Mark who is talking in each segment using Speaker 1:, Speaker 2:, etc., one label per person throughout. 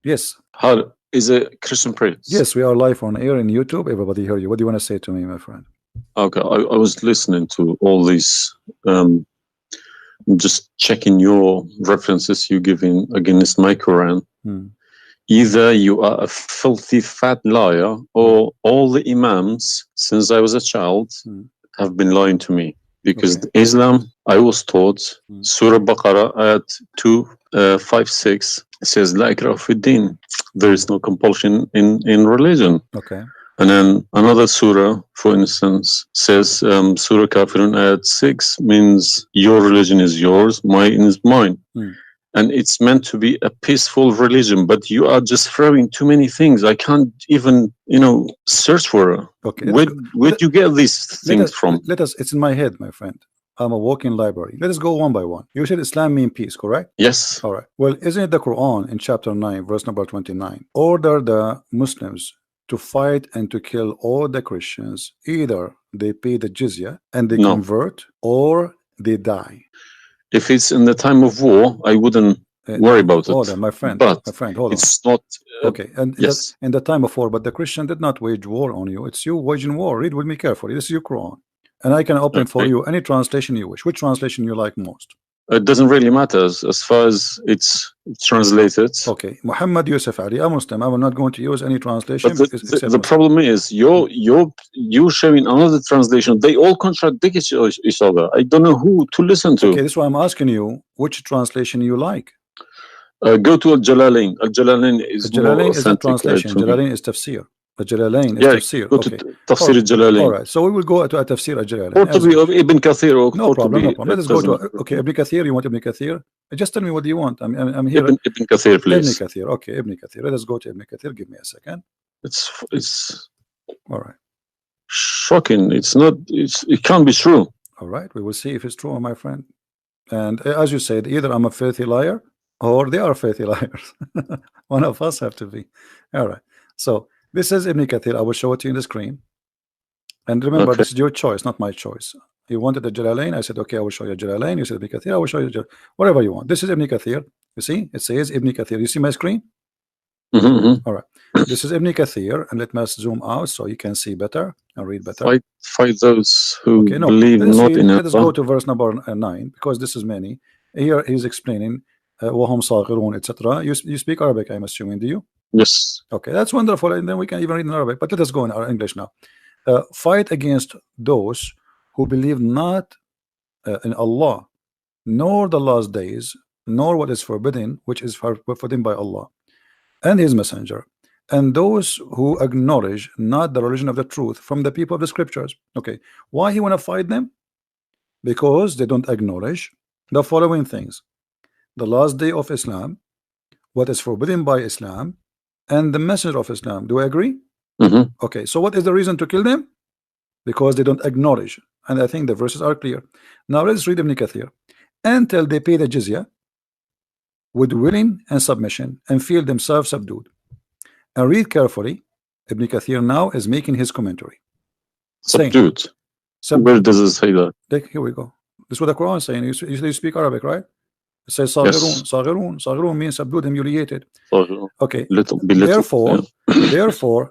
Speaker 1: Yes.
Speaker 2: How is a Christian priest?
Speaker 1: Yes, we are live on air in YouTube. Everybody hear you. What do you want to say to me, my friend?
Speaker 2: Okay, I was listening to all these, just checking your references you giving against my Quran. Either you are a filthy fat liar, or all the imams since I was a child have been lying to me. Because Islam, I was taught Surah Baqarah ayat 256 says La ikraha fi din. There is no compulsion in religion.
Speaker 1: Okay.
Speaker 2: And then another surah, for instance, says Surah Kafirun ayat 6 means your religion is yours, mine is mine. And it's meant to be a peaceful religion, but you are just throwing too many things. I can't even, search for it.
Speaker 1: Okay.
Speaker 2: Where do you get these things from?
Speaker 1: It's in my head, my friend. I'm a walking library. Let us go one by one. You said Islam means peace, correct?
Speaker 2: Yes.
Speaker 1: All right. Well, isn't it the Quran in chapter 9, verse number 29, order the Muslims to fight and to kill all the Christians, either they pay the jizya and they convert, or they die.
Speaker 2: If it's in the time of war, I wouldn't worry about it.
Speaker 1: Hold on, my friend.
Speaker 2: But
Speaker 1: hold
Speaker 2: it's not.
Speaker 1: Okay, and
Speaker 2: yes,
Speaker 1: in the time of war, but the Christian did not wage war on you. It's you waging war. Read with me carefully. This is your Quran, and I can open for you any translation you wish. Which translation you like most?
Speaker 2: It doesn't really matter as far as it's translated.
Speaker 1: Okay, Muhammad Yusuf Ali, a Muslim. I will not going to use any translation.
Speaker 2: But the problem is you're showing another translation. They all contradict each other. I don't know who to listen to.
Speaker 1: Okay, this is why I'm asking you which translation you like.
Speaker 2: Go to Al-Jalalain. Al-Jalalain is
Speaker 1: Al-Jalalain is a translation. Jalalain is tafsir. Al-Jalalain is tafsir.
Speaker 2: Go to Tafsir Al-Jalalain.
Speaker 1: All right, so we will go to a tafsir Al-Jalalain.
Speaker 2: Or to be Ibn Kathir.
Speaker 1: No problem, no problem. Let us go to Ibn Kathir. You want Ibn Kathir? Just tell me what do you want. I'm here.
Speaker 2: Ibn Kathir, please.
Speaker 1: Ibn Kathir. Okay, Ibn Kathir. Let us go to Ibn Kathir. Give me a second.
Speaker 2: It's
Speaker 1: all right.
Speaker 2: Shocking. It's not. It can't be true.
Speaker 1: All right, we will see if it's true, my friend. And as you said, either I'm a filthy liar or they are filthy liars. One of us have to be. All right. So this is Ibn Kathir. I will show it to you in the screen. And remember, this is your choice, not my choice. You wanted the Jalalain. I said, okay, I will show you Jalalain. You said Ibn Kathir. I will show you whatever you want. This is Ibn Kathir. You see, it says Ibn Kathir. You see my screen? All right. This is Ibn Kathir, and let me zoom out so you can see better and read better.
Speaker 2: Fight those who believe not in Allah.
Speaker 1: Let us go to verse number 9, because this is many. Here he's explaining وهم صاغرون, etc. You speak Arabic, I'm assuming, do you?
Speaker 2: Yes.
Speaker 1: Okay, that's wonderful, and then we can even read in Arabic. But let us go in our English now. Fight against those who believe not in Allah, nor the last days, nor what is forbidden, which is forbidden by Allah and His Messenger, and those who acknowledge not the religion of the truth from the people of the scriptures. Okay, why he want to fight them? Because they don't acknowledge the following things: the last day of Islam, what is forbidden by Islam, and the messenger of Islam. Do I agree? Okay, so what is the reason to kill them? Because they don't acknowledge, and I think the verses are clear. Now let's read Ibn Kathir. Until they pay the jizya with willing and submission and feel themselves subdued. And read carefully. Ibn Kathir now is making his commentary.
Speaker 2: Subdued. Where does it say that?
Speaker 1: Here we go. This is what the Quran is saying. You speak Arabic, right? It says صاغرون. صاغرون. صاغرون means subdued, humiliated. Okay. Therefore,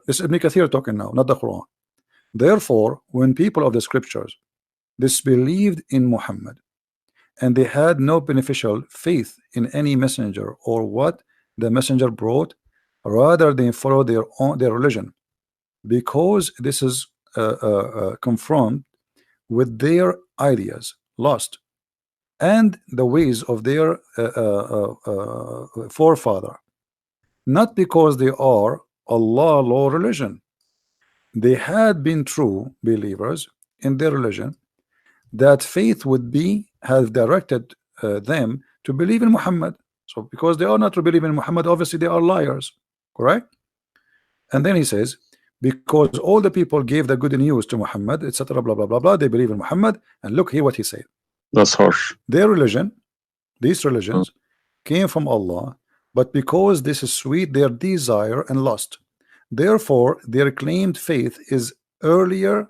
Speaker 1: this is Ibn Kathir talking now, not the Quran. Therefore, when people of the scriptures disbelieved in Muhammad, and they had no beneficial faith in any messenger or what the messenger brought, rather they follow their religion, because this is confirmed with their ideas, lost, and the ways of their forefather, not because they are Allah law religion. They had been true believers in their religion, that faith would be have directed them to believe in Muhammad. So because they are not to believe in Muhammad, obviously they are liars, correct? And then he says, because all the people gave the good news to Muhammad, etc., blah blah blah blah, they believe in Muhammad. And look here what he said.
Speaker 2: That's harsh.
Speaker 1: Their religion, these religions came from Allah, but because this is sweet, their desire and lust, therefore their claimed faith is earlier,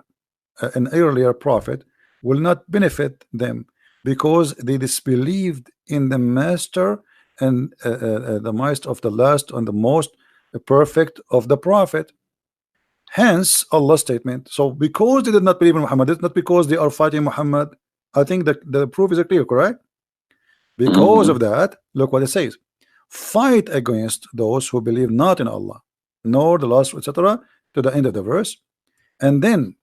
Speaker 1: an earlier prophet will not benefit them, because they disbelieved in the master and the might of the last and the most perfect of the prophet. Hence Allah's statement. So because they did not believe in Muhammad, it's not because they are fighting Muhammad. I think that the proof is clear, correct? Because of that, look what it says: fight against those who believe not in Allah, nor the last, etc., to the end of the verse. And then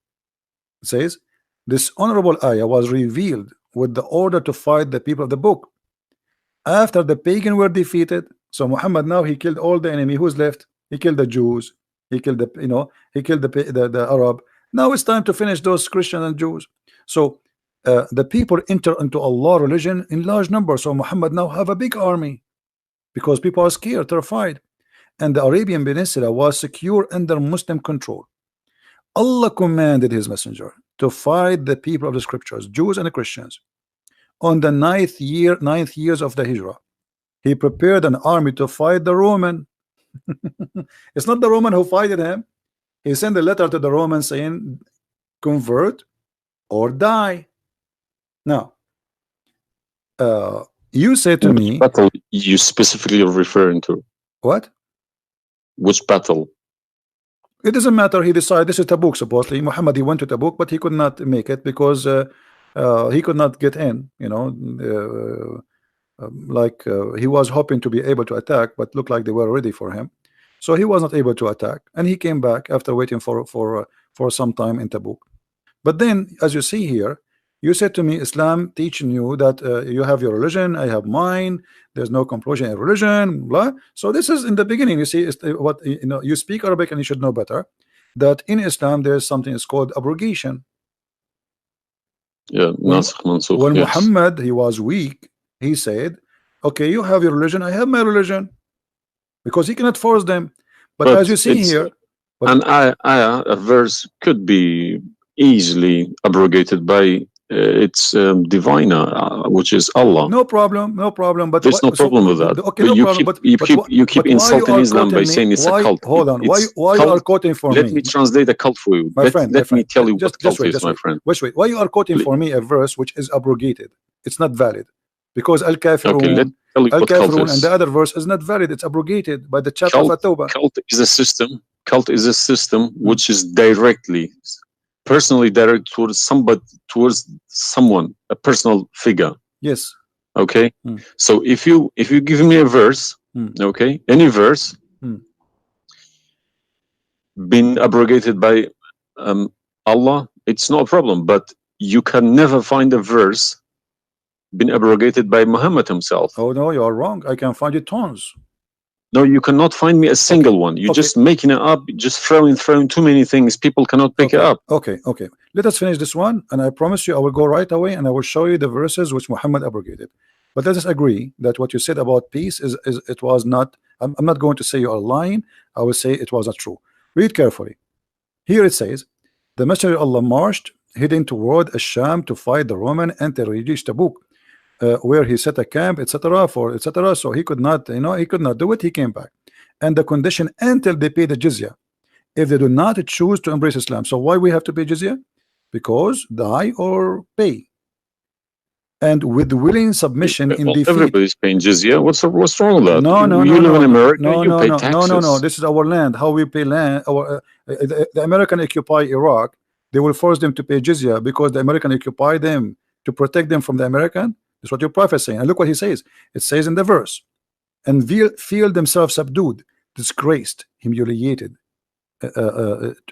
Speaker 1: it says, this honorable ayah was revealed with the order to fight the people of the book after the pagan were defeated. So Muhammad now, he killed all the enemy. Who's left? He killed the Jews, he killed the, you know, he killed the Arab. Now it's time to finish those Christians and Jews. So the people enter into Allah religion in large numbers. So Muhammad now have a big army because people are scared, terrified, and the Arabian Peninsula was secure under Muslim control. Allah commanded his messenger to fight the people of the scriptures, Jews and Christians. On the ninth years of the Hijrah, he prepared an army to fight the Roman. It's not the Roman who fighted him. He sent a letter to the Romans saying, convert or die. Now, you say to me,
Speaker 2: battle you specifically are referring to?
Speaker 1: What?
Speaker 2: Which battle?
Speaker 1: It doesn't matter. He decided, this is Tabuk supposedly. Muhammad, he went to Tabuk, but he could not make it because he could not get in, you know, he was hoping to be able to attack, but looked like they were ready for him. So he was not able to attack, and he came back after waiting for some time in Tabuk. But then, as you see here, you said to me, Islam teaching you that you have your religion, I have mine. There's no compulsion in religion, blah. So this is in the beginning. You see, what you know. You speak Arabic, and you should know better that in Islam there is something is called abrogation.
Speaker 2: Yeah,
Speaker 1: when yes. Muhammad, he was weak, he said, "Okay, you have your religion, I have my religion," because he cannot force them. But as you see here,
Speaker 2: a verse could be easily abrogated by its diviner, which is Allah.
Speaker 1: No problem, no problem. But
Speaker 2: there's no problem with that.
Speaker 1: Okay, no problem.
Speaker 2: You keep insulting Islam by saying it's a cult.
Speaker 1: Hold on. Why you are quoting for me?
Speaker 2: Let me translate a cult for you. Let me tell you what cult is, my friend.
Speaker 1: Wait. Why you are quoting for me a verse which is abrogated? It's not valid because al-kafirun,
Speaker 2: okay,
Speaker 1: al-kafirun, and the other verse is not valid. It's abrogated by the chapter of At-Tawbah.
Speaker 2: Cult is a system. Cult is a system which is personally direct towards someone, a personal figure.
Speaker 1: Yes.
Speaker 2: Okay. So if you give me a verse, okay, any verse been abrogated by Allah, it's no problem. But you can never find a verse been abrogated by Muhammad himself.
Speaker 1: Oh no, you are wrong. I can find it tons.
Speaker 2: No, you cannot find me a single one. You're just making it up, just throwing too many things. People cannot pick it up.
Speaker 1: Okay. Let us finish this one, and I promise you I will go right away and I will show you the verses which Muhammad abrogated. But let us agree that what you said about peace is it was not. I'm not going to say you are lying. I will say it was not true. Read carefully. Here it says, the Messenger of Allah marched heading toward Asham to fight the Roman until he reached Tabuk, where he set a camp, etc. So he could not, he could not do it. He came back, and the condition until they pay the jizya, if they do not choose to embrace Islam. So why we have to pay jizya? Because die or pay, and with willing submission in defeat.
Speaker 2: Everybody's paying jizya. What's wrong with that?
Speaker 1: No.
Speaker 2: You live in America. You pay taxes.
Speaker 1: No. This is our land. How we pay land? The American occupy Iraq. They will force them to pay jizya because the American occupy them to protect them from the American. That's what your prophet is saying. And look what he says. It says in the verse, and feel themselves subdued, disgraced, humiliated,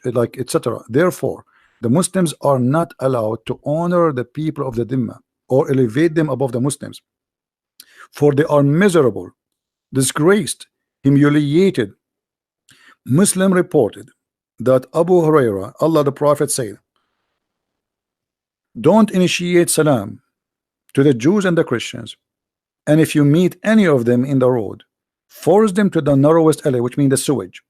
Speaker 1: like etc. Therefore, the Muslims are not allowed to honor the people of the Dhimma or elevate them above the Muslims, for they are miserable, disgraced, humiliated. Muslim reported that Abu Huraira, Allah the Prophet, said, don't initiate salam to the Jews and the Christians, and if you meet any of them in the road, force them to the narrowest alley, which means the sewage.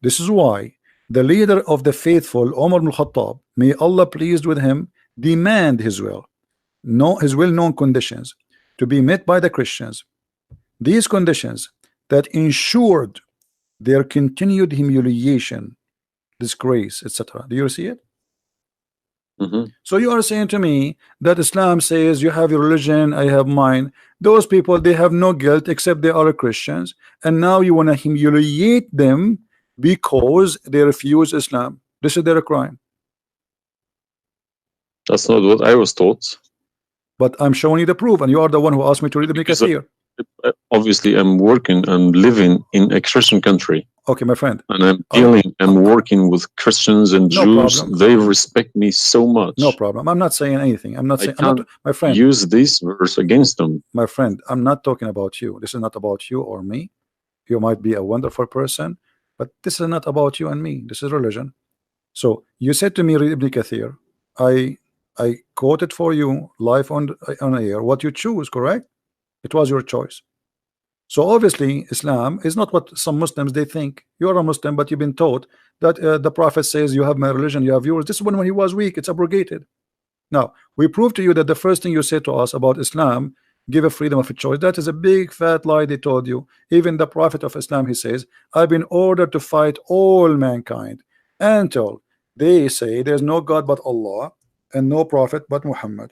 Speaker 1: This is why the leader of the faithful, Umar ibn Khattab, may Allah pleased with him, demand his well-known conditions to be met by the Christians. These conditions that ensured their continued humiliation, disgrace, etc. Do you see it? So you are saying to me that Islam says you have your religion, I have mine. Those people, they have no guilt except they are Christians, and now you want to humiliate them because they refuse Islam. This is their crime.
Speaker 2: That's not what I was taught.
Speaker 1: But I'm showing you the proof, and you are the one who asked me to read the Kathir.
Speaker 2: Obviously, I'm working and living in a Christian country.
Speaker 1: Okay, my friend.
Speaker 2: And I'm working with Christians and Jews.
Speaker 1: Problem.
Speaker 2: They respect me so much.
Speaker 1: No problem. I'm not saying anything. I'm not saying. I'm not, my friend.
Speaker 2: Use this verse against them.
Speaker 1: My friend, I'm not talking about you. This is not about you or me. You might be a wonderful person, but this is not about you and me. This is religion. So you said to me, read Ibn Kathir. I quoted for you live on air what you choose, correct? It was your choice. So obviously Islam is not what some Muslims they think. You are a Muslim, but you've been taught that the Prophet says you have my religion, you have yours. This is when he was weak, it's abrogated. Now we prove to you that the first thing you said to us about Islam, give a freedom of a choice, that is a big fat lie they told you. Even the Prophet of Islam, he says, I've been ordered to fight all mankind until they say there's no God but Allah and no prophet but Muhammad,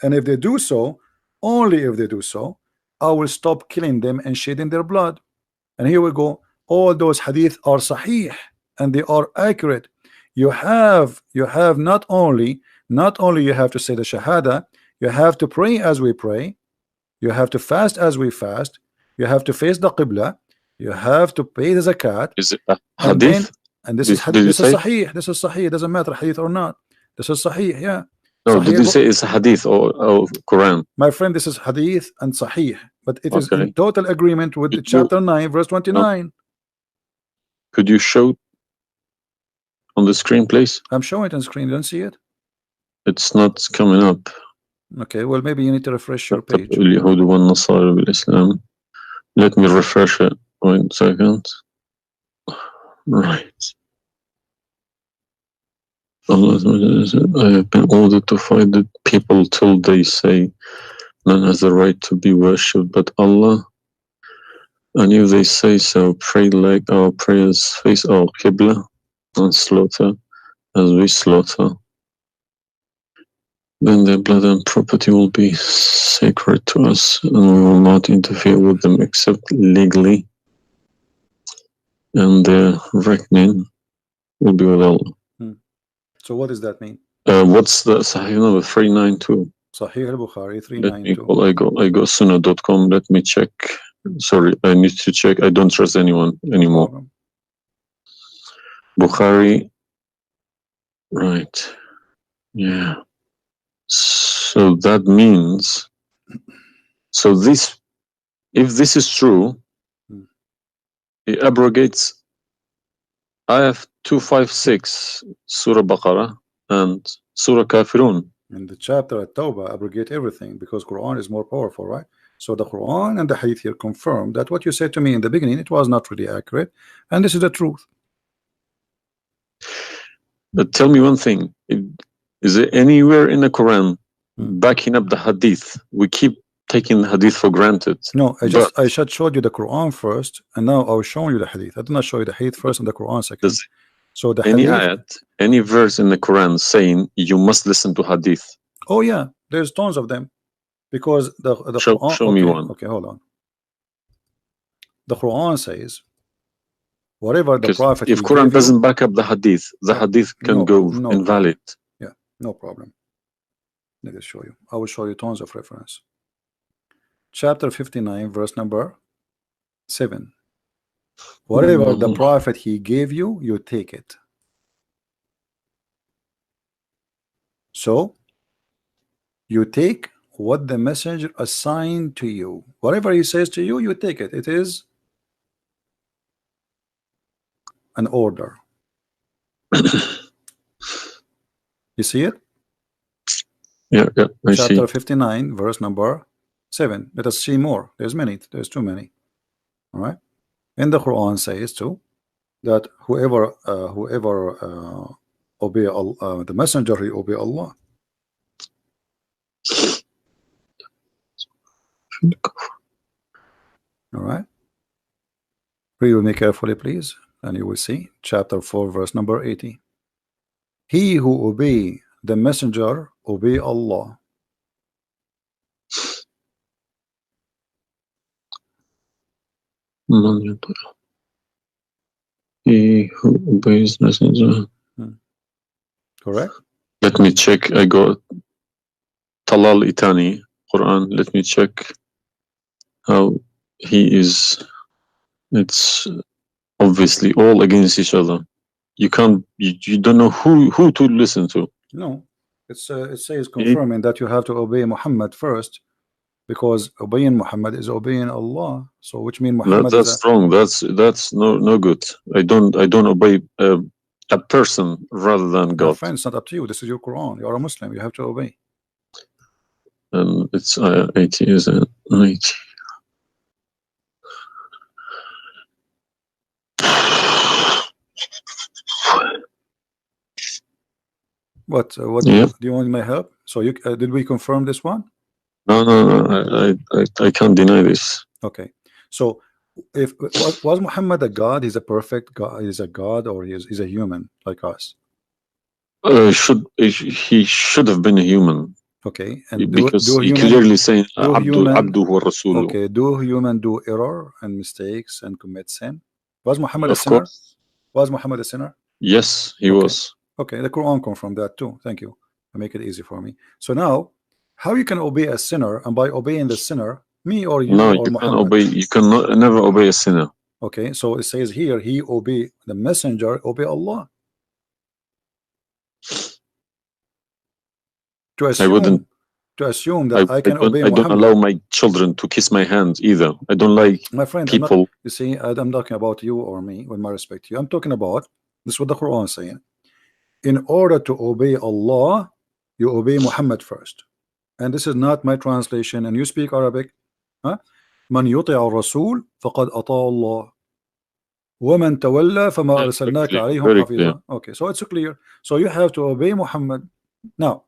Speaker 1: and if they do so, only if they do so, I will stop killing them and shedding their blood. And here we go. All those hadith are sahih and they are accurate. You have not only you have to say the shahada, you have to pray as we pray, you have to fast as we fast, you have to face the qibla, you have to pay the zakat.
Speaker 2: Is it a hadith?
Speaker 1: And this is sahih. This is sahih. It doesn't matter hadith or not. This is sahih. Yeah.
Speaker 2: No,
Speaker 1: Sahih,
Speaker 2: did you say it's hadith or Quran?
Speaker 1: My friend, this is hadith and sahih, but it is in total agreement with the chapter 9 verse 29.
Speaker 2: No. Could you show on the screen, please?
Speaker 1: I'm showing it on screen. You don't see it?
Speaker 2: It's not coming up.
Speaker 1: Okay, well maybe you need to refresh your page.
Speaker 2: Let me refresh it. 1 second. Right. Allah, I have been ordered to fight the people till they say none has the right to be worshipped but Allah, and if they say so, pray like our prayers, face our qibla, and slaughter as we slaughter, then their blood and property will be sacred to us, and we will not interfere with them except legally, and their reckoning will be with Allah.
Speaker 1: So what does that mean?
Speaker 2: What's the Sahih number? 392.
Speaker 1: Sahih al-Bukhari 392.
Speaker 2: I go sunnah.com. Let me check. Sorry, I need to check. I don't trust anyone anymore.
Speaker 1: No
Speaker 2: Bukhari. Right. Yeah. So that means, so this, if this is true, it abrogates Ayah 256, Surah Baqarah, and Surah Kafirun.
Speaker 1: And the chapter at Tawbah abrogate everything because Quran is more powerful, right? So the Quran and the Hadith here confirm that what you said to me in the beginning, it was not really accurate, and this is the truth.
Speaker 2: But tell me one thing: is there anywhere in the Quran backing up the Hadith? We keep taking the Hadith for granted.
Speaker 1: No, I just showed you the Quran first, and now I was showing you the Hadith. I did not show you the Hadith first and the Quran second. So the
Speaker 2: any
Speaker 1: Hadith,
Speaker 2: ayat, any verse in the Quran saying you must listen to Hadith?
Speaker 1: Oh yeah, there's tons of them, because the Quran.
Speaker 2: Show me one.
Speaker 1: Okay, hold on. The Quran says, whatever the Prophet.
Speaker 2: If Quran doesn't back up the Hadith can go invalid.
Speaker 1: Yeah, no problem. Let me show you. I will show you tons of reference. Chapter 59, verse number 7. Whatever the Prophet he gave you, you take it. So you take what the messenger assigned to you. Whatever he says to you, you take it. It is an order. You see it?
Speaker 2: Yeah, I see.
Speaker 1: Chapter 59, verse number 7. Let us see more. There's many. There's too many. All right. And the Quran says too that whoever obey Allah, the messenger, he obey Allah. All right. Read with me carefully, please, and you will see chapter 4, verse number 80. He who obey the messenger, obey Allah.
Speaker 2: He who obeys messenger.
Speaker 1: Correct.
Speaker 2: Let me check. I got Talal Itani Quran. Let me check how he is. It's obviously all against each other. You can't. You don't know who to listen to.
Speaker 1: No, it says confirming that you have to obey Muhammad first, because obeying Muhammad is obeying Allah. So which means Muhammad
Speaker 2: that's wrong. That's no good. I don't obey a person rather than God.
Speaker 1: My friend, it's not up to you. This is your Quran. You are a Muslim. You have to obey.
Speaker 2: It's 80, is it? 80.
Speaker 1: What
Speaker 2: Yeah.
Speaker 1: do you want my help? So you did we confirm this one?
Speaker 2: No. I can't deny this.
Speaker 1: Okay. So if was Muhammad a God? He's a perfect God. He's a God, or he's a human like us?
Speaker 2: He should have been a human.
Speaker 1: Okay. And
Speaker 2: because
Speaker 1: do
Speaker 2: he
Speaker 1: human,
Speaker 2: clearly saying
Speaker 1: human,
Speaker 2: Abdu wa Rasuluh.
Speaker 1: Okay. Do human do error and mistakes and commit sin? Was Muhammad a
Speaker 2: Of
Speaker 1: sinner?
Speaker 2: course.
Speaker 1: Was Muhammad a sinner?
Speaker 2: Yes, he was.
Speaker 1: Okay, the Quran confirmed that too. Thank you. Make it easy for me. So now, how you can obey a sinner, and by obeying the sinner, me or you
Speaker 2: No,
Speaker 1: or
Speaker 2: you
Speaker 1: Muhammad?
Speaker 2: can obey. You cannot never obey a sinner.
Speaker 1: Okay, so it says here, he obey the messenger, obey Allah. To assume that I can obey Muhammad.
Speaker 2: I don't allow my children to kiss my hand either. I don't like
Speaker 1: my friend,
Speaker 2: people.
Speaker 1: You see, I'm talking about you or me, with my respect to you. I'm talking about this is what the Quran is saying. In order to obey Allah, you obey Muhammad first. And this is not my translation. And you speak Arabic. من يطع الرسول فقد أطاع الله ومن تولى فما أرسلناك عليهم حفيظا. Okay, so it's clear. So you have to obey Muhammad. Now,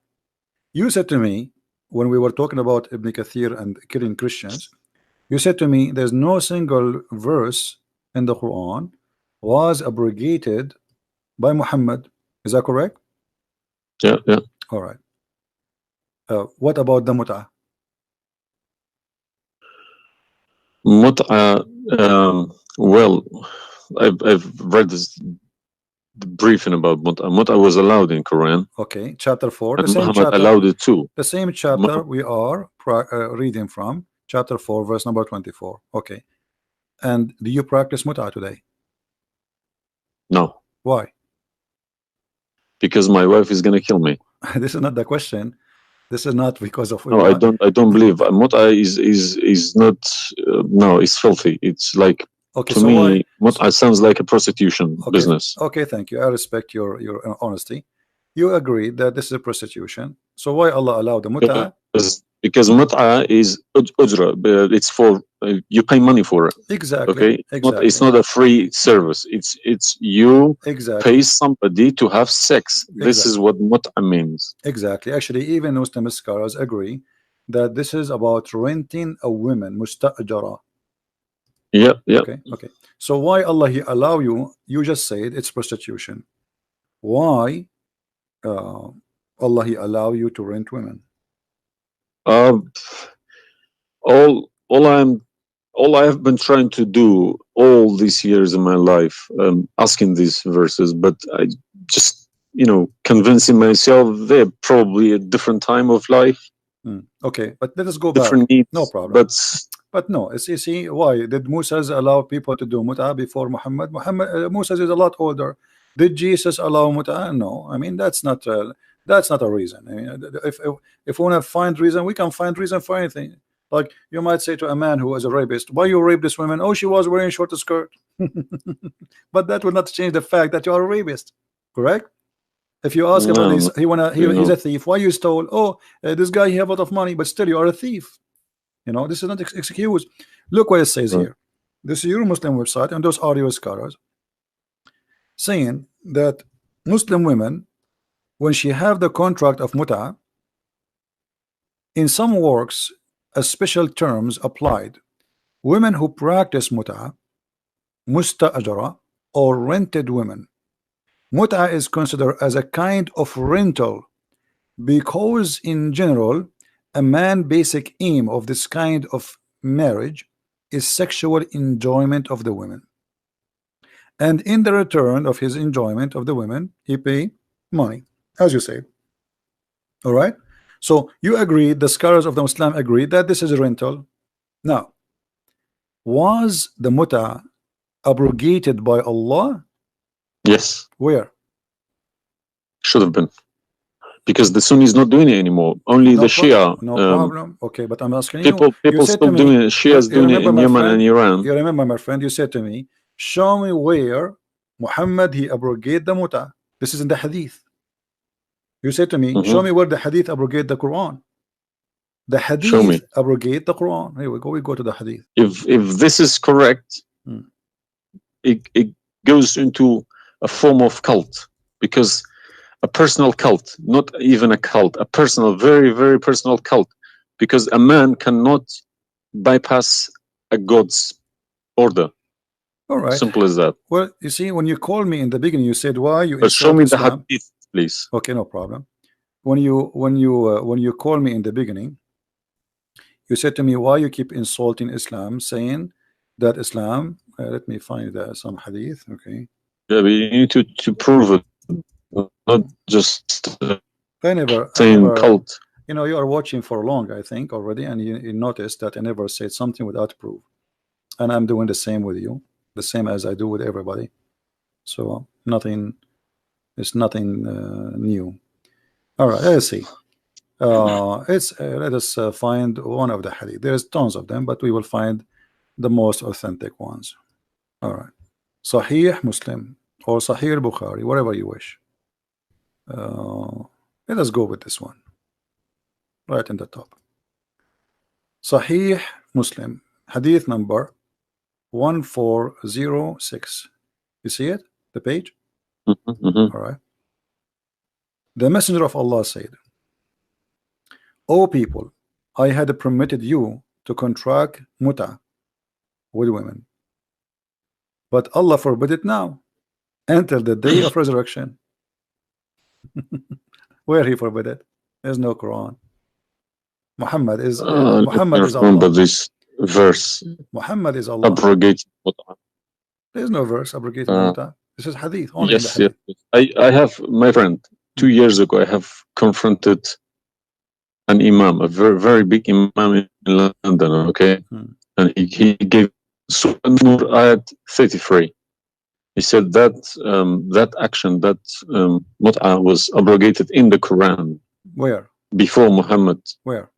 Speaker 1: you said to me when we were talking about Ibn Kathir and killing Christians, you said to me there's no single verse in the Quran was abrogated by Muhammad. Is that correct?
Speaker 2: Yeah.
Speaker 1: All right. What about the mut'ah?
Speaker 2: Mut'ah, well, I've read this briefing about mut'ah. Mut'ah was allowed in Quran.
Speaker 1: Okay, chapter 4.
Speaker 2: And Muhammad allowed it too.
Speaker 1: The same chapter we are reading from, chapter 4, verse number 24. Okay. And do you practice mut'ah today?
Speaker 2: No.
Speaker 1: Why?
Speaker 2: Because my wife is going to kill me.
Speaker 1: This is not the question. This is not because of.
Speaker 2: No, I don't believe mut'ah is not. No, it's filthy. It's like,
Speaker 1: okay,
Speaker 2: to
Speaker 1: so
Speaker 2: me, mut'ah sounds like a prostitution business.
Speaker 1: Okay, thank you. I respect your honesty. You agree that this is a prostitution. So why Allah allowed the mut'ah?
Speaker 2: Because mut'ah is ujra. It's for you pay money for it.
Speaker 1: Exactly.
Speaker 2: Okay.
Speaker 1: Exactly.
Speaker 2: It's not a free service. It's you pay somebody to have sex. This is what mut'ah means.
Speaker 1: Exactly. Actually, even Muslim scholars agree that this is about renting a woman, musta'jara.
Speaker 2: Yeah.
Speaker 1: Okay. So why Allah He allow you? You just said it's prostitution. Why Allah He allow you to rent women?
Speaker 2: All I have been trying to do all these years in my life, asking these verses, but I just, convincing myself they're probably a different time of life.
Speaker 1: Okay, but let us go
Speaker 2: different
Speaker 1: back.
Speaker 2: Needs,
Speaker 1: no problem.
Speaker 2: But
Speaker 1: no, you see, why did Moses allow people to do mut'ah before Muhammad? Moses is a lot older. Did Jesus allow mut'ah? No. I mean, that's not a reason. I mean, if we want to find reason, we can find reason for anything. Like you might say to a man who was a rapist, why you rape this woman? Oh, she was wearing a short skirt. But that would not change the fact that you are a rapist, correct? If you ask about this, he's a thief. Why you stole? Oh, this guy he have a lot of money, but still you are a thief. This is not excuse. Look what it says here. This is your Muslim website, and those are your scholars saying that Muslim women, when she have the contract of mut'ah, in some works, a special terms applied. Women who practice mut'ah, musta'jara, or rented women. Mut'ah is considered as a kind of rental Because in general, a man's basic aim of this kind of marriage is sexual enjoyment of the women, and in the return of his enjoyment of the women, he pay money, as you say. All right, so you agree, the scholars of the Islam agree that this is a rental. Now, was the muta abrogated by Allah?
Speaker 2: Yes.
Speaker 1: Where?
Speaker 2: Should have been. Because the Sunni is not doing it anymore. Only the Shia.
Speaker 1: No problem. Okay, but I'm asking
Speaker 2: people
Speaker 1: you
Speaker 2: still doing it. Shia's doing it in Yemen and Iran.
Speaker 1: You remember, my friend, you said to me, show me where Muhammad he abrogate the muta. This is in the hadith. You said to me, show me where the hadith abrogate the Quran. The hadith abrogate the Quran. Here we go. We go to the hadith.
Speaker 2: If this is correct, it goes into a form of cult, because a personal cult, not even a cult, a personal, very, very personal cult, because a man cannot bypass a God's order.
Speaker 1: All right.
Speaker 2: Simple as that.
Speaker 1: Well, you see, when you called me in the beginning, you said, why you
Speaker 2: show me
Speaker 1: Islam?
Speaker 2: The hadith, please.
Speaker 1: Okay, no problem. When you call me in the beginning, you said to me, why you keep insulting Islam, saying that Islam, let me find some hadith. Okay.
Speaker 2: Yeah, but you need to prove it. Not just saying cult.
Speaker 1: You know, you are watching for long, I think, already, and you noticed that I never said something without proof. And I'm doing the same with you, the same as I do with everybody. So it's nothing new. All right, let's see. Let us find one of the hadith. There's tons of them, but we will find the most authentic ones. All right, Sahih Muslim or Sahih Bukhari, whatever you wish. Let us go with this one right in the top. Sahih Muslim, hadith number 1406. You see it, the page? All right. The Messenger of Allah said, O people, I had permitted you to contract muta with women, but Allah forbid it now until the day of resurrection. Where he forbid it? There's no Quran. Muhammad is Allah.
Speaker 2: Remember this verse.
Speaker 1: Muhammad is Allah.
Speaker 2: Abrogated.
Speaker 1: There's no verse abrogating muta. This is hadith. Only
Speaker 2: yes,
Speaker 1: hadith.
Speaker 2: Yes. I have, my friend, 2 years ago, I have confronted an imam, a very, very big imam in London, okay? And he gave Surah An-Nur ayat 33. He said that that action, that mut'ah was abrogated in the Quran.
Speaker 1: Where?
Speaker 2: Before Muhammad.
Speaker 1: Where?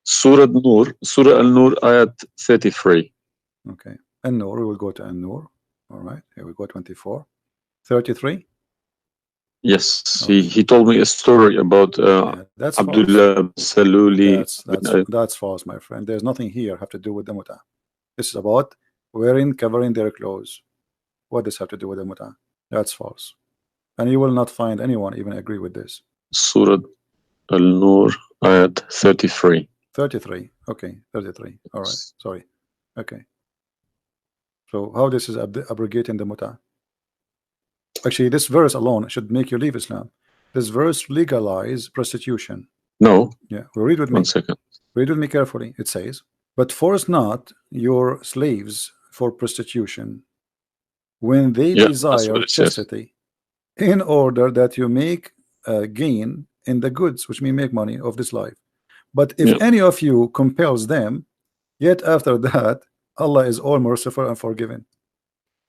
Speaker 2: Surah An-Nur, Surah An-Nur ayat 33.
Speaker 1: Okay. An-Nur, we will go to An-Nur. All right, here we go, 24. 33?
Speaker 2: Yes, okay. He told me a story about
Speaker 1: that's
Speaker 2: Abdullah Saluli.
Speaker 1: That's false, my friend. There's nothing here have to do with the muta. This is about covering their clothes. What does have to do with the muta? That's false. And you will not find anyone even agree with this.
Speaker 2: Surah Al-Nur ayat 33.
Speaker 1: 33. Okay, 33. All right. Sorry. Okay. So how this is abrogating the muta? Actually, this verse alone should make you leave Islam. This verse legalize prostitution.
Speaker 2: No.
Speaker 1: Yeah. Well, read with me.
Speaker 2: 1 second.
Speaker 1: Read with me carefully. It says, but force not your slaves for prostitution when they desire chastity, in order that you make gain in the goods, which mean make money of this life. But if any of you compels them, yet after that, Allah is all merciful and forgiving.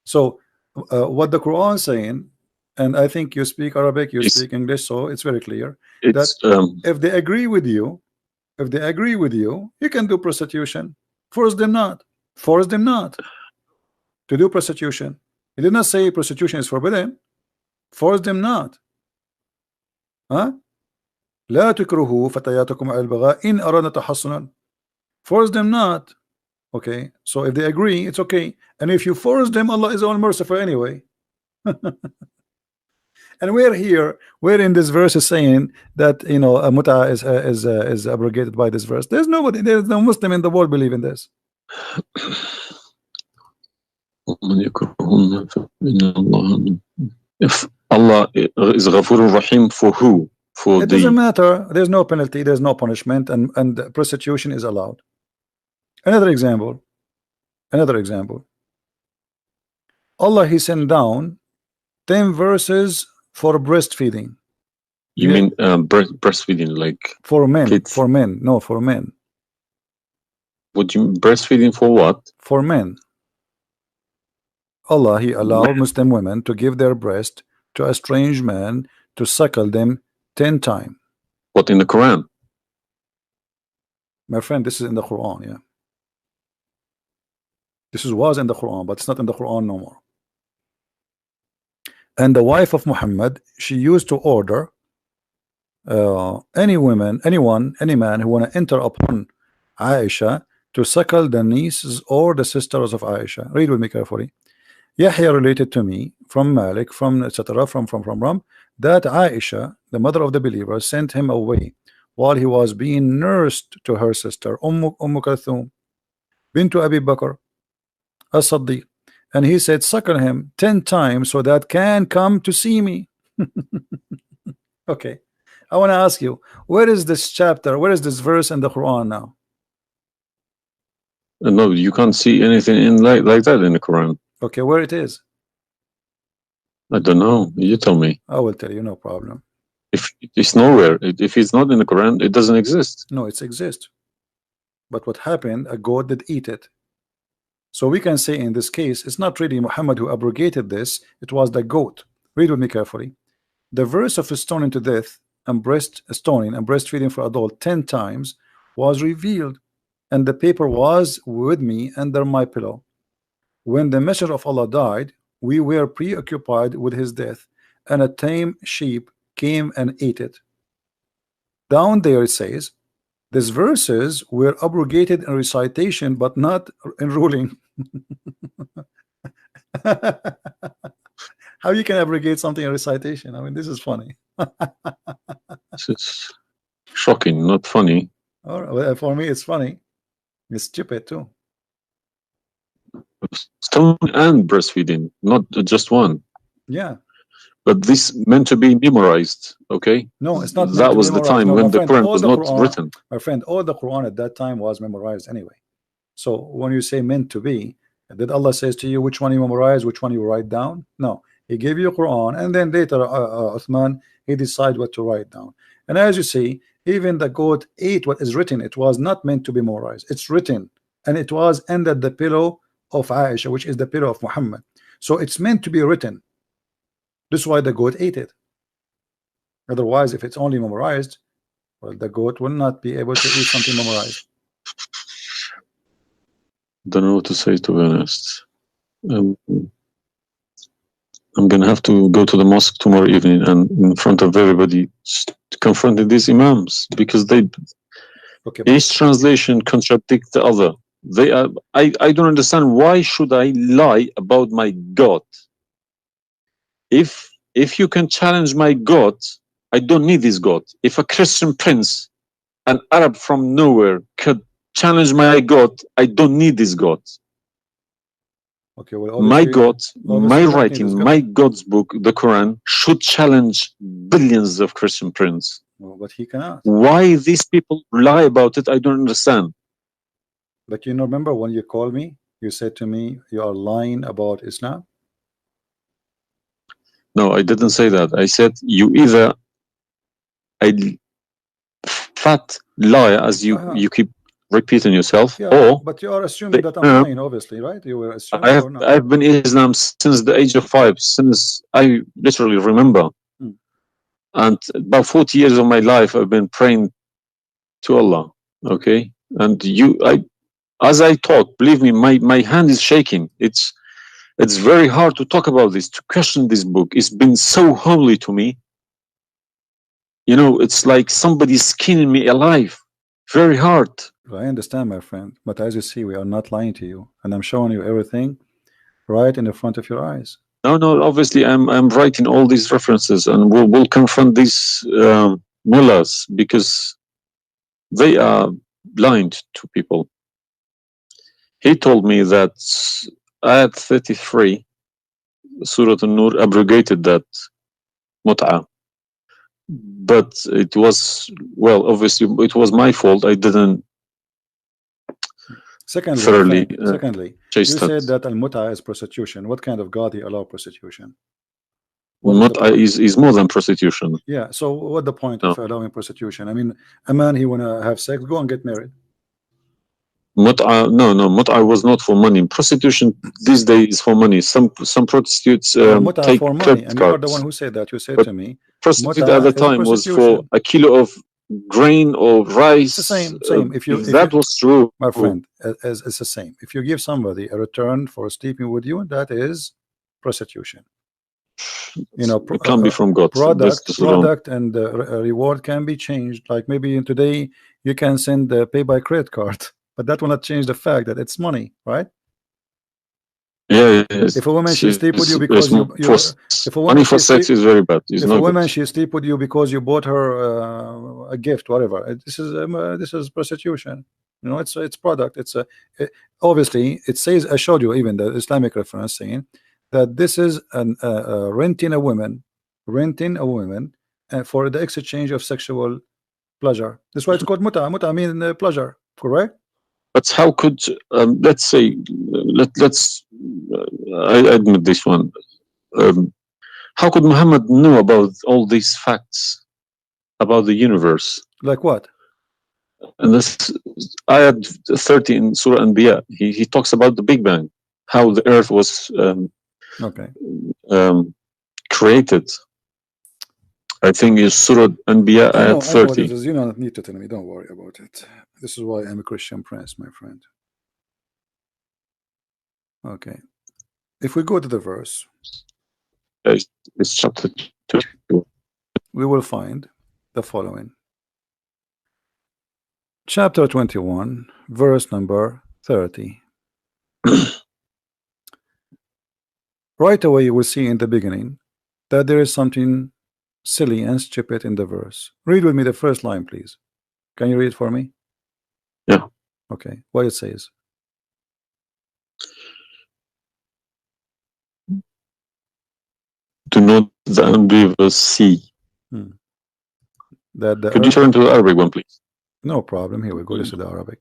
Speaker 1: So what the Quran is saying, and I think you speak Arabic, you speak English, so it's very clear that if they agree with you, you can do prostitution. Force them not to do prostitution. He did not say prostitution is forbidden. Force them not. Huh? لا تكرهوا فتياتكم على البغاء إن أردنا تحصنا. Force them not. Okay, so if they agree, it's okay. And if you force them, Allah is all merciful anyway. And we're in this verse is saying that, you know, a muta is abrogated by this verse. There's no Muslim in the world believe in this.
Speaker 2: If Allah is Ghafurur Rahim for who? for
Speaker 1: It
Speaker 2: the.
Speaker 1: doesn't matter. There's no penalty. There's no punishment, and prostitution is allowed. Another example. Another example. Allah, He sent down 10 verses for breastfeeding.
Speaker 2: You mean breastfeeding, like
Speaker 1: for men?
Speaker 2: kids?
Speaker 1: For men, no, for men.
Speaker 2: Would you breastfeeding for what?
Speaker 1: For men. Allah, He allowed Muslim women to give their breast to a strange man to suckle them 10 times.
Speaker 2: What, in the Quran?
Speaker 1: My friend, this is in the Quran, yeah. This was in the Quran, but it's not in the Quran no more. And the wife of Muhammad, she used to order any woman, anyone, any man who want to enter upon Aisha to suckle the nieces or the sisters of Aisha. Read with me carefully. Yahya related to me from Malik, from etc. from that Aisha, the mother of the believer, sent him away while he was being nursed to her sister Umm Kulthum bint Abi Bakr as-Siddiq, and he said, suckle him 10 times so that can come to see me. Okay, I want to ask you, where is this chapter, where is this verse in the Quran now?
Speaker 2: No, you can't see anything in like that in the Quran.
Speaker 1: Okay, where it is?
Speaker 2: I don't know. You tell me.
Speaker 1: I will tell you, no problem.
Speaker 2: If it's nowhere, if it's not in the Quran, it doesn't exist.
Speaker 1: No, it exists. But what happened, a goat did eat it. So we can say in this case, it's not really Muhammad who abrogated this, it was the goat. Read with me carefully. The verse of stoning to death and stoning and breastfeeding for adult 10 times was revealed, and the paper was with me under my pillow. When the messenger of Allah died, we were preoccupied with his death, and a tame sheep came and ate it. Down there it says, these verses were abrogated in recitation, but not in ruling. How you can abrogate something in recitation? I mean, this is funny.
Speaker 2: It's shocking, not funny.
Speaker 1: All right, well, for me, it's funny. It's stupid too.
Speaker 2: Stoning and breastfeeding, not just one.
Speaker 1: Yeah.
Speaker 2: But this meant to be memorized, okay?
Speaker 1: No, it's not.
Speaker 2: That was the time when the Quran was not written.
Speaker 1: My friend, all the Quran at that time was memorized anyway. So when you say meant to be, did Allah says to you which one you memorize, which one you write down? No, He gave you Quran, and then later Uthman, he decided what to write down. And as you see, even the goat ate what is written. It was not meant to be memorized. It's written, and it was under the pillow of Aisha, which is the pillow of Muhammad. So it's meant to be written. This is why the goat ate it. Otherwise, if it's only memorized, well, the goat will not be able to eat something memorized.
Speaker 2: Don't know what to say, to be honest. I'm gonna have to go to the mosque tomorrow evening and in front of everybody confront these imams, because they each translation contradicts the other. They are. I don't understand, why should I lie about my God? If you can challenge my God, I don't need this God. If a Christian prince, an Arab from nowhere, could challenge my God, I don't need this God.
Speaker 1: Okay, well,
Speaker 2: my God, my writing, my God's book, the Quran, should challenge billions of Christian princes.
Speaker 1: Well, but he cannot.
Speaker 2: Why these people lie about it, I don't understand.
Speaker 1: But you know, remember when you called me, you said to me, you are lying about Islam?
Speaker 2: No, I didn't say that. I said you either a fat liar, as you keep repeating yourself, or
Speaker 1: but you are assuming that I'm lying, obviously, right? You were assuming.
Speaker 2: I've been in Islam since the age of 5, since I literally remember, and about 40 years of my life I've been praying to Allah. Okay, and as I talk, believe me, my hand is shaking. It's very hard to talk about this, to question this book. It's been so holy to me. You know, it's like somebody's skinning me alive. Very hard.
Speaker 1: I understand, my friend, but as you see, we are not lying to you, and I'm showing you everything right in the front of your eyes.
Speaker 2: No, obviously I'm writing all these references, and we'll confront these mullahs, because they are blind to people. He told me that Ayat 33, Surah An-Nur, abrogated that mut'ah. but it was, well, obviously it was my fault. I didn't
Speaker 1: Secondly,
Speaker 2: thoroughly
Speaker 1: you said that al-mut'a is prostitution. What kind of God he allow prostitution?
Speaker 2: Mut'a is more than prostitution.
Speaker 1: Yeah, so what the point of allowing prostitution? I mean, a man, he wanna have sex, go and get married.
Speaker 2: Mut'a, no, Mut'a was not for money. Prostitution these days is for money. Some prostitutes take
Speaker 1: for money,
Speaker 2: credit
Speaker 1: and
Speaker 2: cards.
Speaker 1: you are the one who said that. You said to me,
Speaker 2: prostitute at the time was for a kilo of grain or rice.
Speaker 1: It's the same. If
Speaker 2: that was true,
Speaker 1: my friend, it's the same. If you give somebody a return for sleeping with you, that is prostitution. You know,
Speaker 2: it can be from God.
Speaker 1: Product and reward can be changed. Like maybe today you can send pay by credit card, but that will not change the fact that it's money, right?
Speaker 2: Yeah.
Speaker 1: If a woman she sleep with you because if a woman
Speaker 2: money for sex is very bad.
Speaker 1: If a woman she sleep with you because you bought her a gift, whatever, this is prostitution. You know, it's product. It's obviously it says, I showed you even the Islamic reference saying that this is renting a woman for the exchange of sexual pleasure. That's why it's called muta. Muta mean pleasure, correct?
Speaker 2: But how could let's say let's I admit this one. How could Muhammad know about all these facts about the universe?
Speaker 1: Like what?
Speaker 2: And this ayat 30 in Surah Anbiya, he talks about the Big Bang, how the earth was created. I think it's Surah Anbiya ayat 30.
Speaker 1: You don't need to tell me, don't worry about it. This is why I'm a Christian prince, my friend. Okay. If we go to the verse,
Speaker 2: it's chapter 2.
Speaker 1: We will find the following. Chapter 21, verse number 30. Right away you will see in the beginning that there is something silly and stupid in the verse. Read with me the first line, please. Can you read it for me?
Speaker 2: Yeah.
Speaker 1: Okay. What it says.
Speaker 2: Do not the unbelievers see? Could you turn to the Arabic one, please?
Speaker 1: No problem. Here we go. This is the Arabic.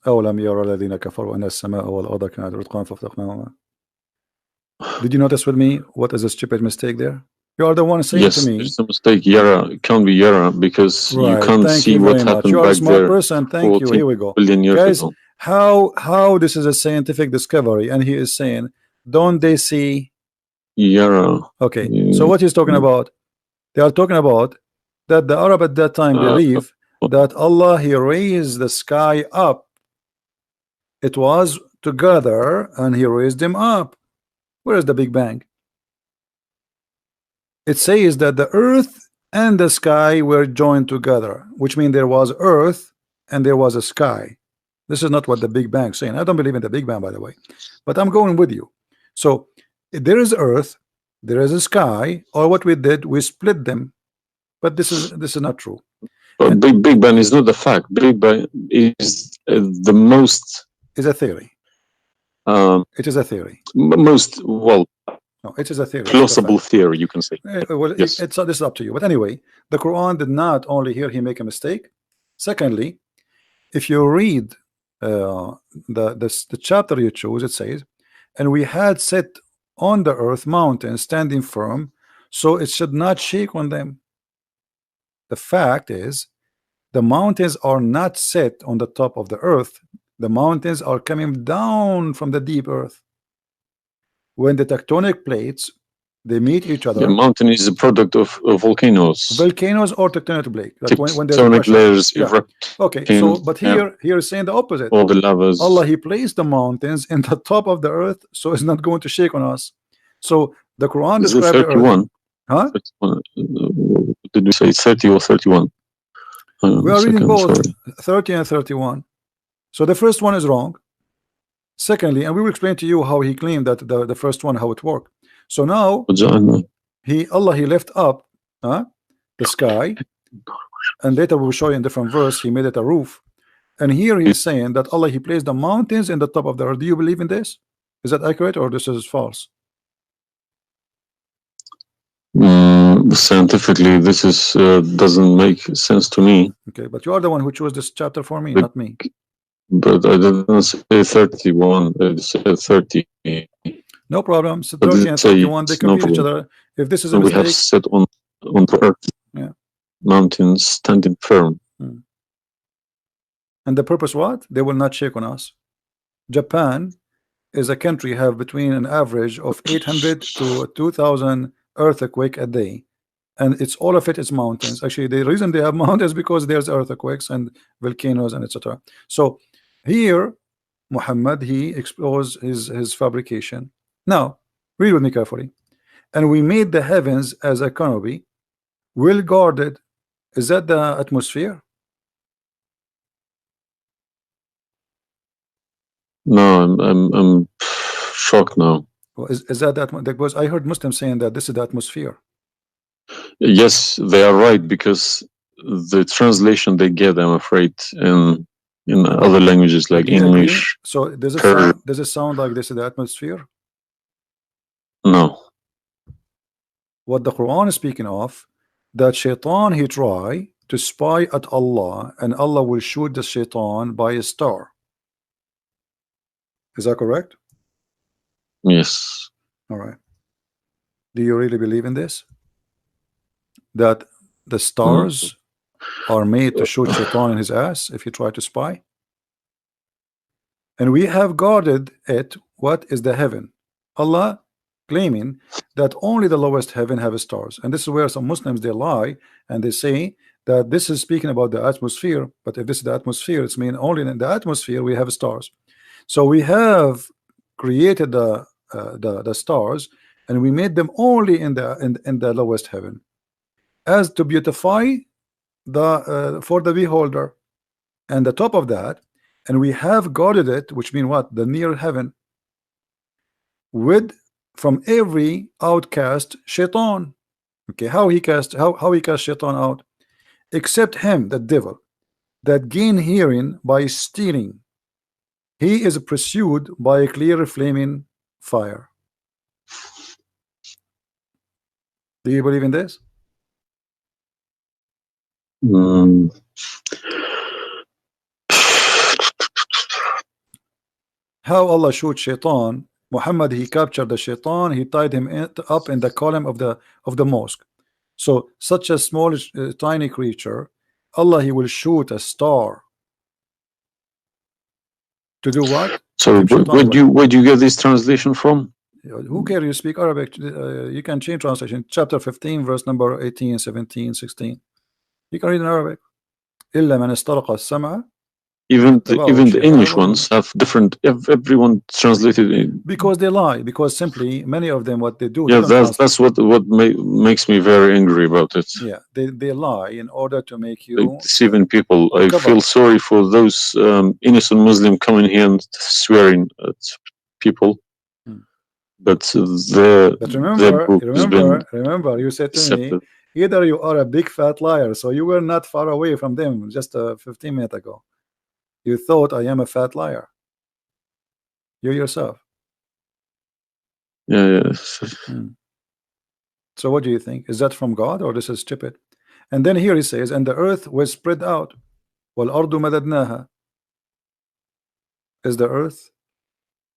Speaker 1: أولم يرى الذين كفروا أن السماء والأرض كانت رتقا ففتقناهما. Did you notice with me what is a stupid mistake there? You are the one saying to me.
Speaker 2: Yes, it's a mistake. Yara, it can't be Yara because you can't see what happened
Speaker 1: you are
Speaker 2: back
Speaker 1: a smart
Speaker 2: there.
Speaker 1: Person. Thank you. Here we go.
Speaker 2: Guys,
Speaker 1: how this is a scientific discovery, and he is saying, don't they see
Speaker 2: Yara?
Speaker 1: Okay, so what he's talking about? They are talking about that the Arab at that time believe that Allah, he raised the sky up. It was together and he raised them up. Where is the Big Bang? It says that the earth and the sky were joined together, which means there was earth and there was a sky. This is not what the Big Bang is saying. I don't believe in the Big Bang, by the way, but I'm going with you. So there is earth, there is a sky, or what we did, we split them. But this is not true.
Speaker 2: But Big Bang is not the fact. Big Bang is the most.
Speaker 1: Is a theory. It is a theory.
Speaker 2: Most no,
Speaker 1: it is a theory.
Speaker 2: Plausible theory, you can say.
Speaker 1: Well,
Speaker 2: yes.
Speaker 1: This is up to you. But anyway, the Quran did not only here he make a mistake. Secondly, if you read the chapter you choose, it says, and we had set on the earth mountains standing firm, so it should not shake on them. The fact is, the mountains are not set on the top of the earth. The mountains are coming down from the deep earth. When the tectonic plates they meet each other.
Speaker 2: The mountain is a product of volcanoes.
Speaker 1: Volcanoes or tectonic plate. Like when there's
Speaker 2: tectonic layers erupt.
Speaker 1: Okay, so but here is saying the opposite.
Speaker 2: All the lavas.
Speaker 1: Allah, he placed the mountains in the top of the earth, so it's not going to shake on us. So the Quran describes the earth. Huh?
Speaker 2: 31. Did we say 30 or 31?
Speaker 1: We are reading both 30 and 31. So the first one is wrong. Secondly, and we will explain to you how he claimed that the first one, how it worked. So now Allah he left up the sky, and later we'll show you in different verse he made it a roof, And here he's saying that Allah, he placed the mountains in the top of the earth. Do you believe in this? Is that accurate or this is false?
Speaker 2: Scientifically, this is doesn't make sense to me.
Speaker 1: Okay, but you are the one who chose this chapter for me, not me.
Speaker 2: But I didn't say 31. I said 30.
Speaker 1: No problem. So 30 and 31, they complete each other. If this is a mistake,
Speaker 2: we have set on the earth,
Speaker 1: yeah,
Speaker 2: mountains standing firm.
Speaker 1: And the purpose what? They will not shake on us. Japan is a country have between an average of 800 to 2,000 earthquake a day, and it's all of it is mountains. Actually, the reason they have mountains because there's earthquakes and volcanoes and etc. So here Muhammad, he exposed his fabrication. Now read with me carefully. And we made the heavens as a canopy, well guarded. Is that the atmosphere?
Speaker 2: No, I'm shocked now.
Speaker 1: Well, is that because I heard Muslims saying that this is the atmosphere?
Speaker 2: Yes, they are right, because the translation they get, I'm afraid, in other languages like English.
Speaker 1: So does it sound like this is the atmosphere?
Speaker 2: No.
Speaker 1: What the Quran is speaking of, that shaitan, he try to spy at Allah, and Allah will shoot the shaitan by a star. Is that correct?
Speaker 2: Yes.
Speaker 1: All right. Do you really believe in this? That the stars are made to shoot shaitan in his ass if you try to spy? And we have guarded it. What is the heaven? Allah claiming that only the lowest heaven have stars. And this is where some Muslims, they lie and they say that this is speaking about the atmosphere. But if this is the atmosphere, it's mean only in the atmosphere we have stars. So we have created the stars, and we made them only in the lowest heaven, as to beautify the for the beholder. And the top of that, and we have guarded it, which mean what? The near heaven, with from every outcast shaitan. Okay, how he cast shaitan out? Except him, the devil, that gain hearing by stealing. He is pursued by a clear flaming fire. Do you believe in this? How Allah shoot shaitan? Muhammad, he captured the shaitan, he tied him up in the column of the mosque. So such a small tiny creature, Allah, he will shoot a star to do what?
Speaker 2: So where do you get this translation from?
Speaker 1: Who cares? You speak Arabic. You can change translation. Chapter 15, verse number 18, 17, 16. You can read in Arabic. إلا من استرق السمع.
Speaker 2: Even the English ones have different. Everyone translated it
Speaker 1: because they lie. Because simply many of them, what they do.
Speaker 2: Yeah, that's what makes me very angry about it.
Speaker 1: Yeah, they lie in order to make you
Speaker 2: deceiving people. I feel sorry for those innocent Muslim coming here and swearing at people. But
Speaker 1: remember, you said to me, either you are a big fat liar, so you were not far away from them just 15 minutes ago. You thought I am a fat liar. You yourself.
Speaker 2: Yeah.
Speaker 1: So what do you think? Is that from God or this is stupid? And then here he says, and the earth was spread out. وَالْأَرْضُ مَدَدْنَاهَا. Is the earth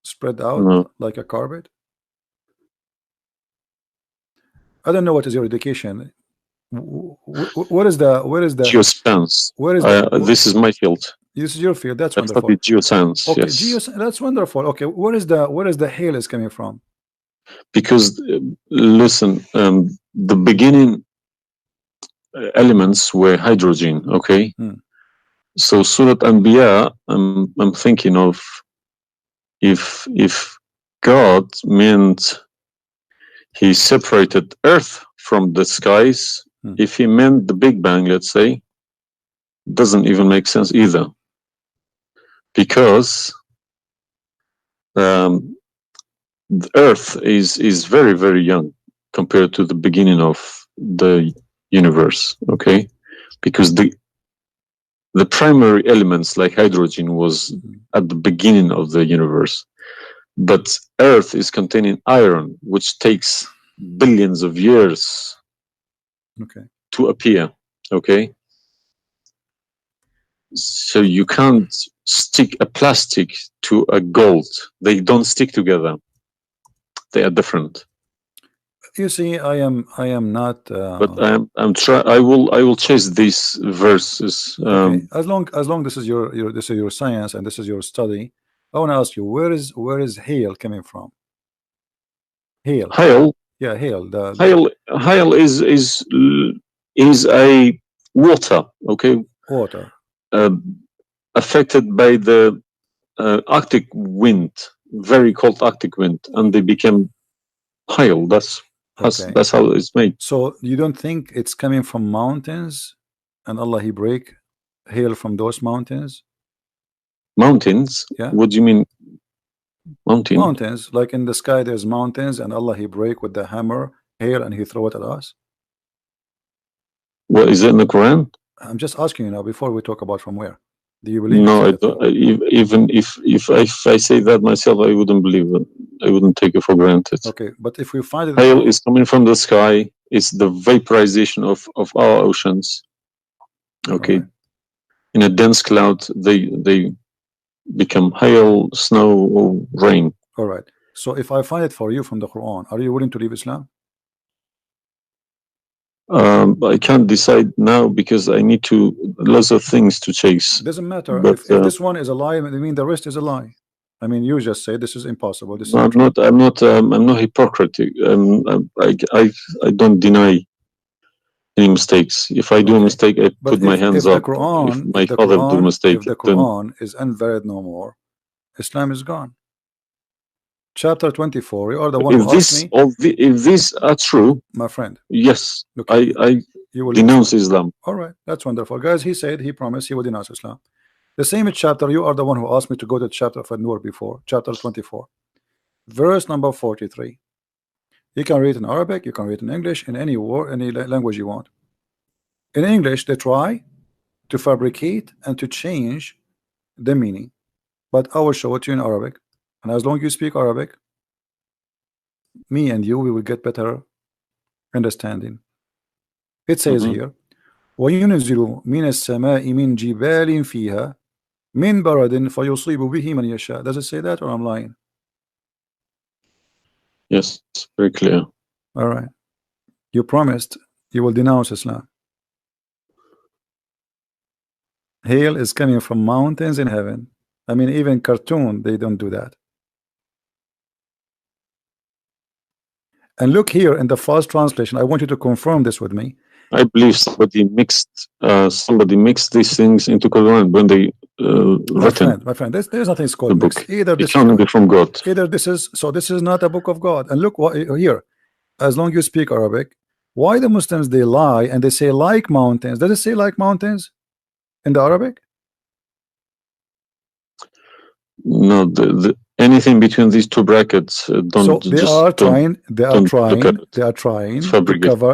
Speaker 1: spread out like a carpet? I don't know what is your education. Where is the
Speaker 2: geoscience? This is my field.
Speaker 1: This is your field. That's wonderful.
Speaker 2: Geoscience.
Speaker 1: Okay,
Speaker 2: yes.
Speaker 1: That's wonderful. Okay, where is the hail is coming from?
Speaker 2: Because listen, the beginning elements were hydrogen. Okay, so Surah Anbiya, I'm thinking of if God meant he separated earth from the skies, if he meant the Big Bang, let's say, doesn't even make sense either, because the earth is very, very young compared to the beginning of the universe. Okay, because the primary elements like hydrogen was at the beginning of the universe, but Earth is containing iron, which takes billions of years to appear. Okay, so you can't stick a plastic to a gold. They don't stick together. They are different.
Speaker 1: You see, I am not.
Speaker 2: But I'm try. I will chase these verses.
Speaker 1: Okay. As long this is your science and this is your study, I want to ask you, where is hail coming from? Hail.
Speaker 2: Hail.
Speaker 1: Yeah, hail.
Speaker 2: Hail is a water. Okay.
Speaker 1: Water.
Speaker 2: Affected by the Arctic wind, very cold Arctic wind, and they became hail. That's how it's made.
Speaker 1: So you don't think it's coming from mountains, and Allah He break hail from those mountains?
Speaker 2: Mountains?
Speaker 1: Yeah.
Speaker 2: What do you mean?
Speaker 1: Mountains, like in the sky, there's mountains, and Allah He break with the hammer hail, and He throw it at us.
Speaker 2: What is it in the Quran?
Speaker 1: I'm just asking you now before we talk about from where. Do you believe?
Speaker 2: No, I don't. Even if I say that myself, I wouldn't believe it. I wouldn't take it for granted.
Speaker 1: Okay, but if we find it,
Speaker 2: hail is coming from the sky. It's the vaporization of our oceans. Okay, right. In a dense cloud, they become hail, snow, or rain.
Speaker 1: All right. So if I find it for you from the Quran, are you willing to leave Islam?
Speaker 2: I can't decide now because I need lots of things to chase.
Speaker 1: Doesn't matter. But, if this one is a lie, I mean the rest is a lie. I mean, you just say this is impossible. This is
Speaker 2: I'm not hypocritic. I don't deny any mistakes. If I do a mistake, I put my hands up. If my father do a mistake,
Speaker 1: if the Quran is invalid no more, Islam is gone. Chapter 24. You are the one who asked me.
Speaker 2: If these are true,
Speaker 1: my friend.
Speaker 2: Yes, I denounce Islam.
Speaker 1: All right, that's wonderful, guys. He said he promised he would denounce Islam. The same chapter. You are the one who asked me to go to chapter of An-Nur before. Chapter 24, verse number 43. You can read in Arabic. You can read in English. In any word, any language you want. In English, they try to fabricate and to change the meaning, but I will show it to you in Arabic. And as long as you speak Arabic, me and you, we will get understanding. It says here, وَيُنَزِّلُ مِنَ السَّمَاءِ مِنْ جِبَالٍ فِيهَا مِنْ بَرَدٍ فَيُصِيبُ بِهِ مَنْ يَشَاءُ. Does it say that, or I'm lying?
Speaker 2: Yes, it's very clear.
Speaker 1: All right. You promised you will denounce Islam. Hail is coming from mountains in heaven. I mean, even cartoon, they don't do that. And look here in the first translation. I want you to confirm this with me.
Speaker 2: I believe somebody mixed these things into Quran when they
Speaker 1: my friend, there's nothing called mixed. Either this
Speaker 2: is from God.
Speaker 1: Either this is this is not a book of God. And look what here. As long as you speak Arabic, why the Muslims they lie and they say like mountains? Does it say like mountains in the Arabic?
Speaker 2: No, anything between these two brackets don't.
Speaker 1: So they are trying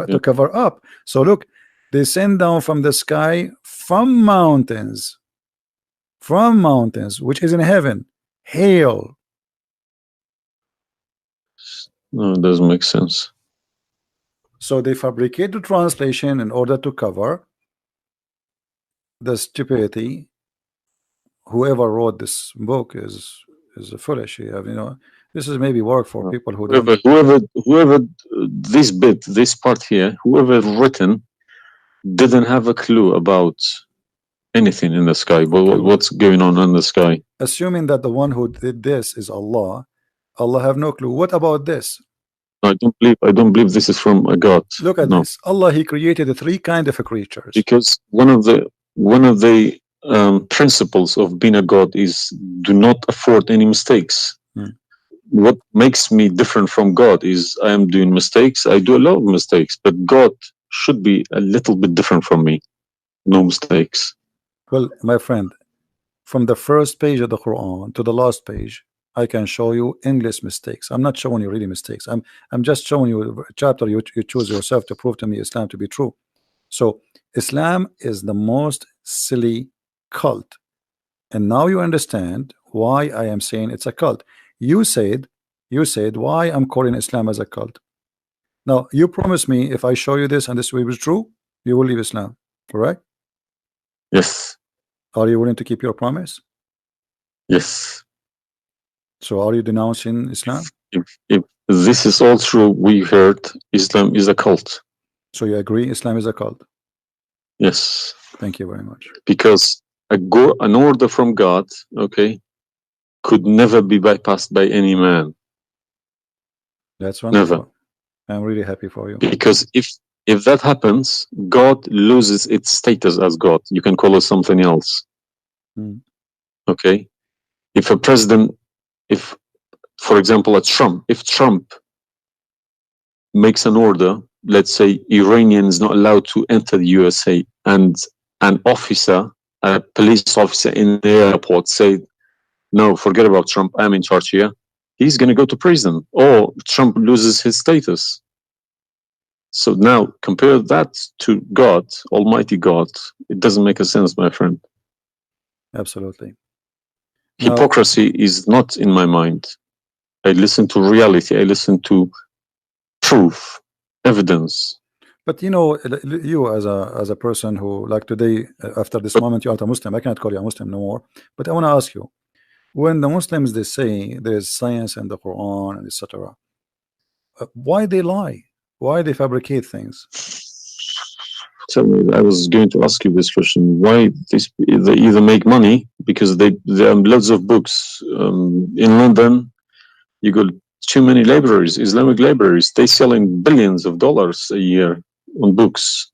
Speaker 1: to cover up. So look, they send down from the sky from mountains, which is in heaven, hail.
Speaker 2: No, it doesn't make sense.
Speaker 1: So they fabricate the translation in order to cover the stupidity. Whoever wrote this book is foolish. This is maybe work for people who
Speaker 2: whoever this part here, whoever written didn't have a clue about anything in the sky. What's going on in the sky?
Speaker 1: Assuming that the one who did this is Allah have no clue. What about this?
Speaker 2: I don't believe this is from a God.
Speaker 1: Look at this. Allah, He created three kind of creatures.
Speaker 2: Because one of the principles of being a God is do not afford any mistakes. What makes me different from God is I am doing mistakes. I do a lot of mistakes, but God should be a little bit different from me. No mistakes.
Speaker 1: Well, my friend, from the first page of the Quran to the last page, I can show you endless mistakes. I'm not showing you really mistakes. I'm just showing you a chapter you choose yourself to prove to me Islam to be true. So Islam is the most silly cult. And now you understand why I am saying it's a cult. You said why I'm calling Islam as a cult. Now you promise me if I show you this and this will be true, you will leave Islam, correct?
Speaker 2: Yes.
Speaker 1: Are you willing to keep your promise?
Speaker 2: Yes.
Speaker 1: So are you denouncing Islam?
Speaker 2: If this is all true, we heard Islam is a cult.
Speaker 1: So you agree Islam is a cult?
Speaker 2: Yes.
Speaker 1: Thank you very much.
Speaker 2: Because an order from God, okay, could never be bypassed by any man.
Speaker 1: That's wonderful.
Speaker 2: Never.
Speaker 1: I'm really happy for you.
Speaker 2: Because if that happens, God loses its status as God. You can call it something else. Okay? If a president, for example, if Trump makes an order, let's say Iranian is not allowed to enter the USA, and an officer, a police officer in the airport say, no, forget about Trump, I'm in charge here, he's going to go to prison, or Trump loses his status. So now compare that to God, Almighty God. It doesn't make a sense, my friend.
Speaker 1: Absolutely.
Speaker 2: Hypocrisy is not in my mind. I listen to reality. I listen to proof, evidence.
Speaker 1: But you know, you as a person who, like today, after this moment, you are a Muslim. I cannot call you a Muslim no more. But I want to ask you, when the Muslims they say there's science and the Quran and etc., why they lie? Why they fabricate things?
Speaker 2: Tell me, I was going to ask you this question. Why they either make money because there are loads of books in London. You got too many libraries, Islamic libraries. They selling billions of dollars a year on books.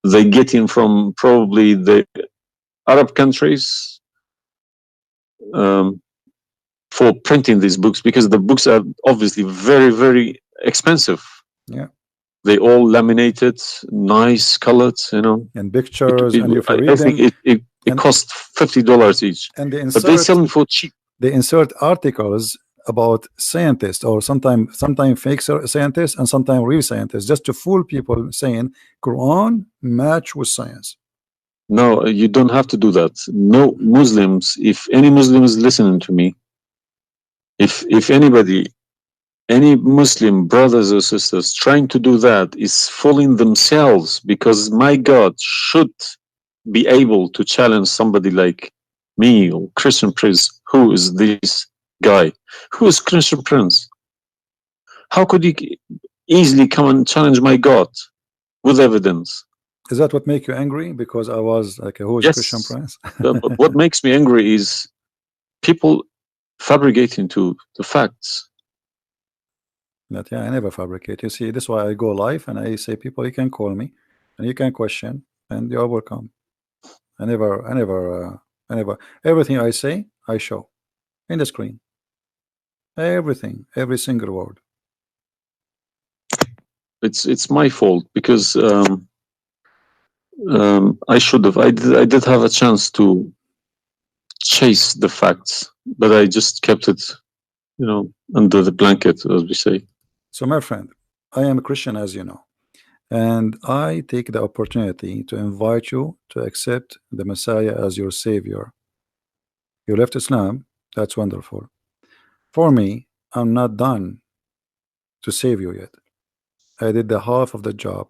Speaker 2: They get in from probably the Arab countries for printing these books, because the books are obviously very, very expensive.
Speaker 1: Yeah.
Speaker 2: They all laminated, nice colored, you know.
Speaker 1: And pictures, and if you read
Speaker 2: I think it costs $50 each.
Speaker 1: And they
Speaker 2: but they sell them for cheap.
Speaker 1: They insert articles about scientists, or sometimes fake scientists and sometimes real scientists, just to fool people, saying Quran match with science.
Speaker 2: No, you don't have to do that. No Muslims, if any Muslim is listening to me, if anybody, any Muslim brothers or sisters trying to do that is fooling themselves, because my God should be able to challenge somebody like me or Christian Prince. Who is this guy? Who is Christian Prince? How could he easily come and challenge my God with evidence?
Speaker 1: Is that what make you angry? Because I was like, who is
Speaker 2: Yes.
Speaker 1: Christian Prince?
Speaker 2: What makes me angry is people fabricating to the facts.
Speaker 1: But yeah, I never fabricate. You see, this is why I go live and I say, people, you can call me and you can question, and you are welcome. I never, everything I say, I show in the screen. Everything, every single word.
Speaker 2: It's my fault, because I should have. I did have a chance to chase the facts, but I just kept it, you know, under the blanket, as we say.
Speaker 1: So, my friend, I am a Christian, as you know, and I take the opportunity to invite you to accept the Messiah as your Savior. You left Islam, that's wonderful. For me, I'm not done to save you yet. I did the half of the job,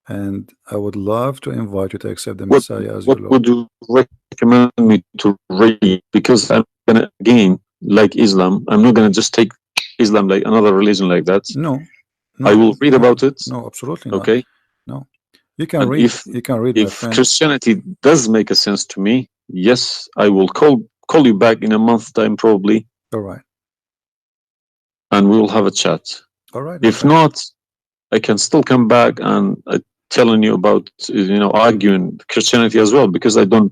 Speaker 1: and I would love to invite you to accept the Messiah as your Lord.
Speaker 2: What would you recommend me to read? Because I'm gonna, again, like Islam, I'm not gonna just take Islam like another religion like that.
Speaker 1: No,
Speaker 2: I will read about it.
Speaker 1: No, absolutely not.
Speaker 2: Okay.
Speaker 1: No, you can read. You can read.
Speaker 2: If Christianity does make a sense to me, yes, I will call you back in a month's time, probably.
Speaker 1: All right.
Speaker 2: And we will have a chat.
Speaker 1: All right.
Speaker 2: If not, I can still come back and telling you about, you know, arguing Christianity as well, because I'm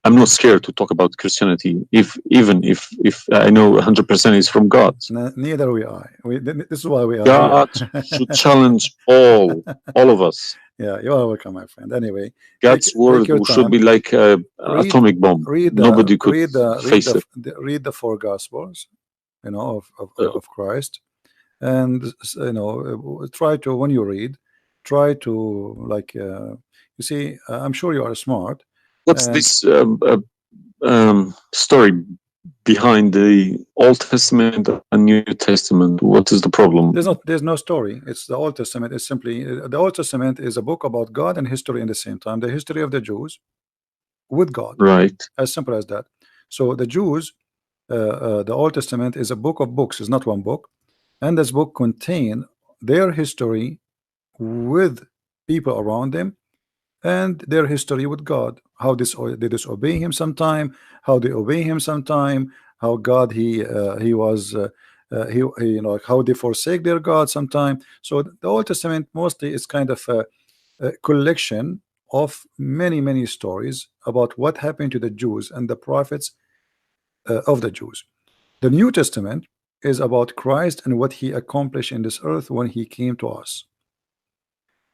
Speaker 2: not scared to talk about Christianity, even if I know 100% is from God.
Speaker 1: Neither we are. This is why we are.
Speaker 2: God should challenge all of us.
Speaker 1: Yeah, you are welcome, my friend. Anyway,
Speaker 2: God's word should be like an atomic bomb. Nobody could face it.
Speaker 1: Read the 4 Gospels, you know, of Christ, and you know, try to, when you read, try to, like, you see, I'm sure you are smart.
Speaker 2: What's this story behind the Old Testament and New Testament? What is the problem?
Speaker 1: There's no story. It's the Old Testament. It's simply the Old Testament is a book about God and history in the same time. The history of the Jews with God.
Speaker 2: Right.
Speaker 1: As simple as that. So the Jews, the Old Testament is a book of books. It's not one book, and this book contain their history with people around them and their history with God. How they disobey Him sometime, how they obey Him sometime, how God he was you know, how they forsake their God sometime. So the Old Testament mostly is kind of a collection of many stories about what happened to the Jews and the prophets of the Jews. The New Testament is about Christ and what He accomplished in this earth when He came to us.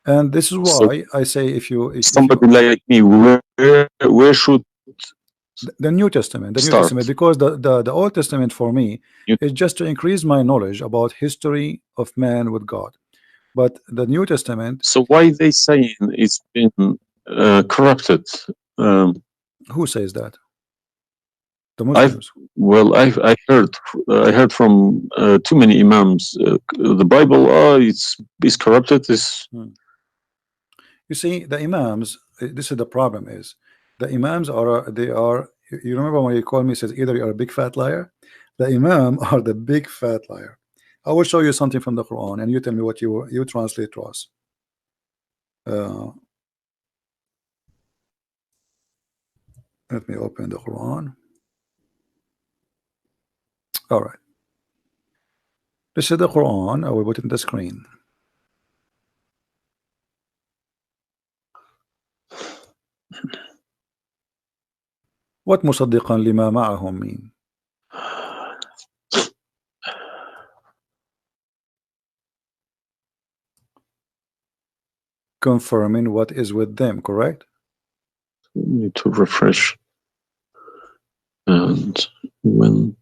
Speaker 1: And this is why I say if
Speaker 2: somebody like me, where should
Speaker 1: the New Testament, because the Old Testament for me is just to increase my knowledge about history of man with God. But the New Testament.
Speaker 2: So why they saying it's been corrupted?
Speaker 1: Who says that? The Muslims.
Speaker 2: I heard from too many imams. The Bible, it's corrupted.
Speaker 1: You see, the imams. This is the problem. Is the imams are they are. You remember when you called me? Says either you are a big fat liar. The imam are the big fat liar. I will show you something from the Quran, and you tell me what you translate to us. Let me open the Quran. All right. This is the Quran. I will put it in the screen. What مصدقا لما معهم mean? Confirming what is with them, correct?
Speaker 2: Need to refresh. And when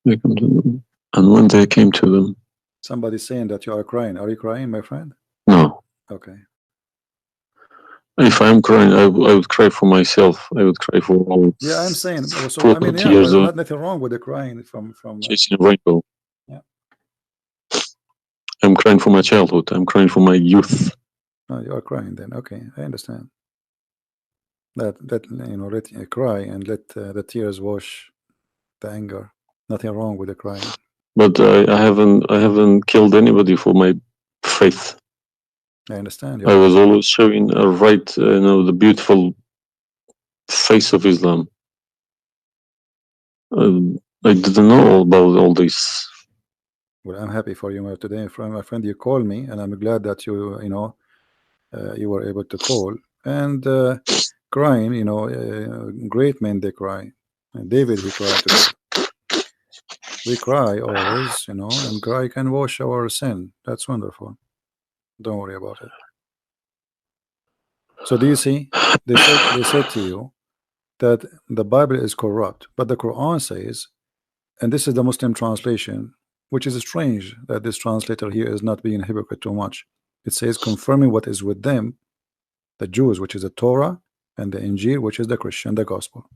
Speaker 2: they come to them, and when they came to them.
Speaker 1: Somebody saying that you are crying. Are you crying, my friend?
Speaker 2: No.
Speaker 1: Okay.
Speaker 2: If I'm crying, I would cry for myself. I would cry for all.
Speaker 1: Yeah, I'm saying. So I mean, yeah, there's nothing wrong with the crying from.
Speaker 2: Chasing a rainbow.
Speaker 1: Yeah.
Speaker 2: I'm crying for my childhood. I'm crying for my youth.
Speaker 1: Oh, you are crying then. Okay, I understand. That you know, let you cry and let the tears wash the anger. Nothing wrong with the crying.
Speaker 2: But I haven't killed anybody for my faith.
Speaker 1: I understand.
Speaker 2: I was always showing the beautiful face of Islam. I didn't know about all this.
Speaker 1: Well, I'm happy for you today, my friend. You called me, and I'm glad that you know you were able to call and crying. You know, great men they cry. And David he cried today. We cry always, you know, and cry can wash our sin. That's wonderful. Don't worry about it. So do you see? They said to you that the Bible is corrupt, but the Quran says, and this is the Muslim translation, which is strange that this translator here is not being hypocrite too much. It says confirming what is with them, the Jews, which is the Torah, and the Injil, which is the Christian, the gospel.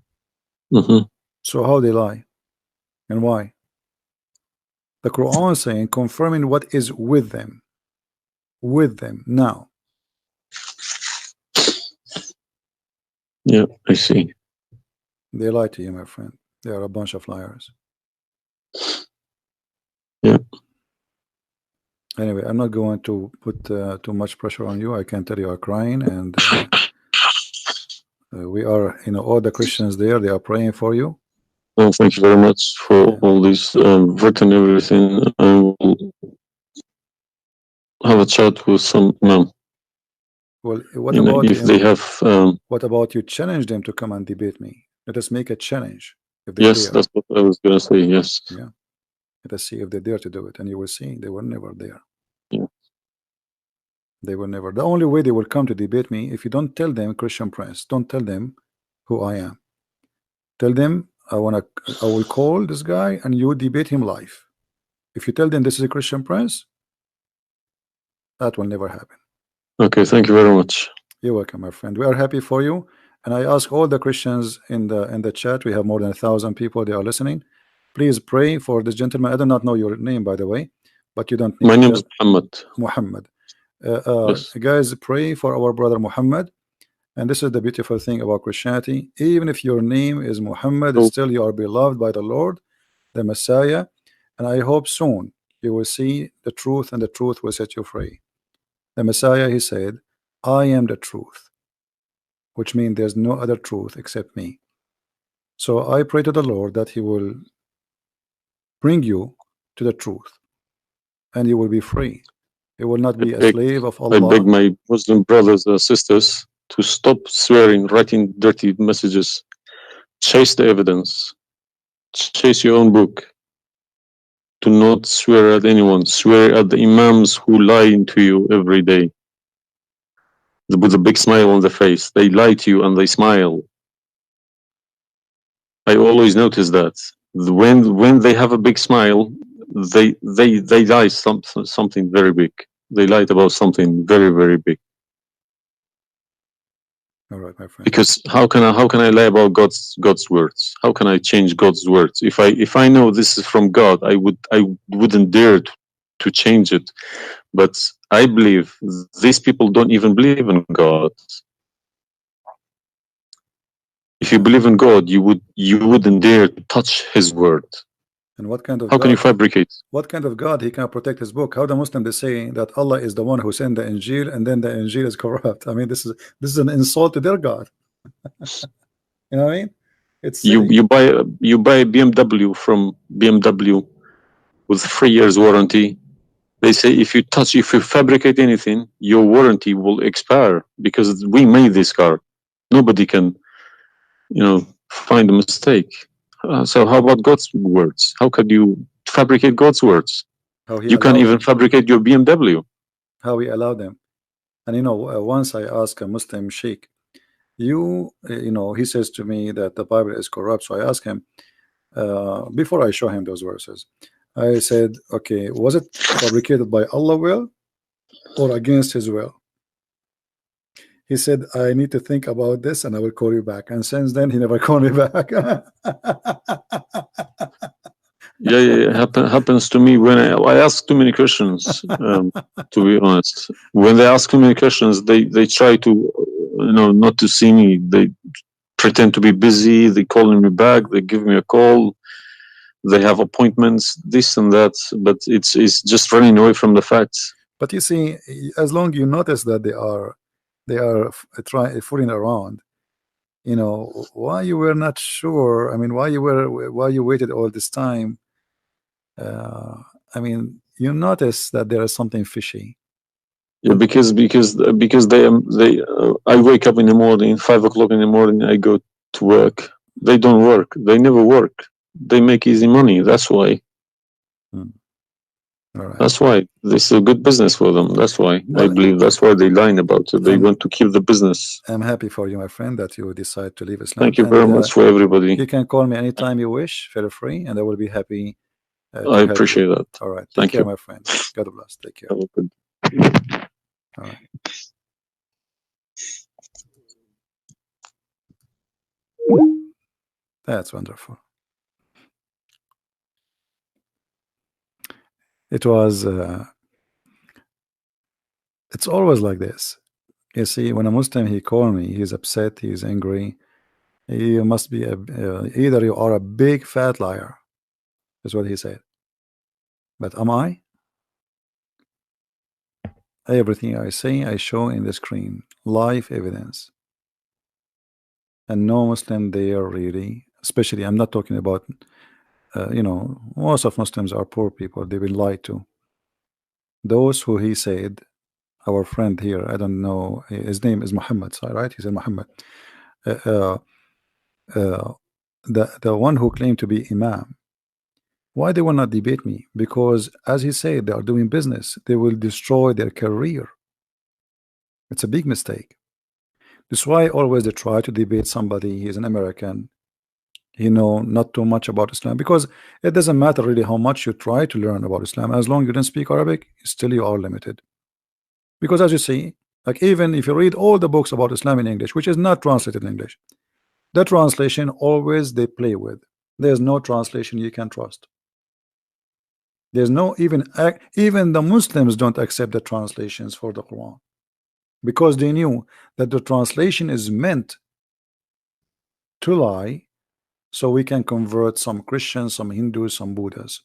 Speaker 1: So how they lie and why? The Quran saying confirming what is with them now.
Speaker 2: Yeah, I see.
Speaker 1: They lie to you, my friend. They are a bunch of liars.
Speaker 2: Yeah.
Speaker 1: Anyway, I'm not going to put too much pressure on you. I can tell you are crying, and we are, you know, all the Christians there, they are praying for you.
Speaker 2: Well, thank you very much for all this written everything. I will have a chat with some imam.
Speaker 1: Well, what about
Speaker 2: if they have?
Speaker 1: What about you challenge them to come and debate me? Let us make a challenge. If
Speaker 2: Yes,
Speaker 1: dare.
Speaker 2: that's what I was gonna say. Yes.
Speaker 1: Yeah. Let us see if they dare to do it, and you will see they were never there.
Speaker 2: Yeah.
Speaker 1: They were never. The only way they will come to debate me if you don't tell them Christian Prince. Don't tell them who I am. Tell them I will call this guy and you debate him live. If you tell them this is a Christian Prince, that will never happen.
Speaker 2: Okay, thank you very much.
Speaker 1: You're welcome, my friend. We are happy for you, And I ask all the Christians in the chat, we have more than 1,000 people, they are listening. Please pray for this gentleman. I do not know your name, by the way, but you don't need
Speaker 2: My
Speaker 1: to
Speaker 2: name is
Speaker 1: tell.
Speaker 2: Muhammad.
Speaker 1: Muhammad.
Speaker 2: Yes.
Speaker 1: Guys, pray for our brother Muhammad. And this is the beautiful thing about Christianity. Even if your name is Muhammad,
Speaker 2: So,
Speaker 1: still you are beloved by the Lord, the Messiah. And I hope soon you will see the truth, and the truth will set you free. The Messiah, he said, I am the truth, which means there's no other truth except me. So I pray to the Lord that he will bring you to the truth, and you will be free. You will not be a slave of
Speaker 2: I beg
Speaker 1: Allah.
Speaker 2: my Muslim brothers and sisters to stop swearing, writing dirty messages. Chase the evidence. Chase your own book. Do not swear at anyone. Swear at the imams who lie to you every day with a big smile on their face. They lie to you and they smile. I always notice that when they have a big smile, they lie something very big. They lied about something very, very big.
Speaker 1: All right, my friend.
Speaker 2: Because how can I lie about God's words? How can I change God's words? If I know this is from God, I wouldn't dare to change it. But I believe these people don't even believe in God. If you believe in God, you wouldn't dare to touch His word.
Speaker 1: And what kind of
Speaker 2: How
Speaker 1: God?
Speaker 2: can you fabricate?
Speaker 1: What kind of God he can protect his book? How the Muslim they say that Allah is the one who sent the Injil, and then the Injil is corrupt. I mean, this is an insult to their God. You know what I mean? It's
Speaker 2: you buy a BMW from BMW with 3 years warranty. They say if you fabricate anything, your warranty will expire because we made this car. Nobody can, find a mistake. So how about God's words? How could you fabricate God's words? You can't even fabricate your BMW.
Speaker 1: How we allow them. And once I asked a Muslim sheikh, he says to me that the Bible is corrupt. So I asked him, before I show him those verses, I said, okay, was it fabricated by Allah will or against his will? He said, I need to think about this and I will call you back. And since then, he never called me back.
Speaker 2: Yeah, happens to me when I ask too many questions. To be honest, when they ask too many questions, they try to, not to see me. They pretend to be busy. They calling me back. They give me a call. They have appointments, this and that. But it's just running away from the facts.
Speaker 1: But you see, as long you notice that they are fooling around, why you were not sure. I mean, why you waited all this time. I mean, you notice that there is something fishy.
Speaker 2: Yeah, because I wake up in the morning, 5 o'clock in the morning, I go to work. They don't work. They never work. They make easy money. That's why.
Speaker 1: All right.
Speaker 2: That's why this is a good business for them. That's why I believe that's why they lying about it. They want to keep the business.
Speaker 1: I'm happy for you, my friend, that you decide to leave Islam.
Speaker 2: Thank you very much for everybody.
Speaker 1: You can call me anytime you wish, feel free, and I will be happy.
Speaker 2: I appreciate that.
Speaker 1: All right.
Speaker 2: Thank
Speaker 1: Take care,
Speaker 2: you.
Speaker 1: my friend. God bless. Take care.
Speaker 2: Have a good.
Speaker 1: All right. That's wonderful. It was. It's always like this. You see, when a Muslim he call me, he's upset, he's angry. You must be either you are a big fat liar. Is what he said. But am I? Everything I say, I show in the screen, live evidence. And no Muslim there really, especially I'm not talking about, most of Muslims are poor people. They've been lied to. Those who he said, our friend here, I don't know, his name is Muhammad, right? He said Muhammad. The one who claimed to be Imam. Why they will not debate me? Because as he said, they are doing business. They will destroy their career. It's a big mistake. That's why always they try to debate somebody. He's an American. Not too much about Islam, because it doesn't matter really how much you try to learn about Islam. As long as you don't speak Arabic, still you are limited. Because as you see, Like, even if you read all the books about Islam in English, which is not translated in English, the translation always they play with. There's no translation you can trust. There's no even the Muslims don't accept the translations for the Quran, because they knew that the translation is meant to lie, so we can convert some Christians, some Hindus, some Buddhas.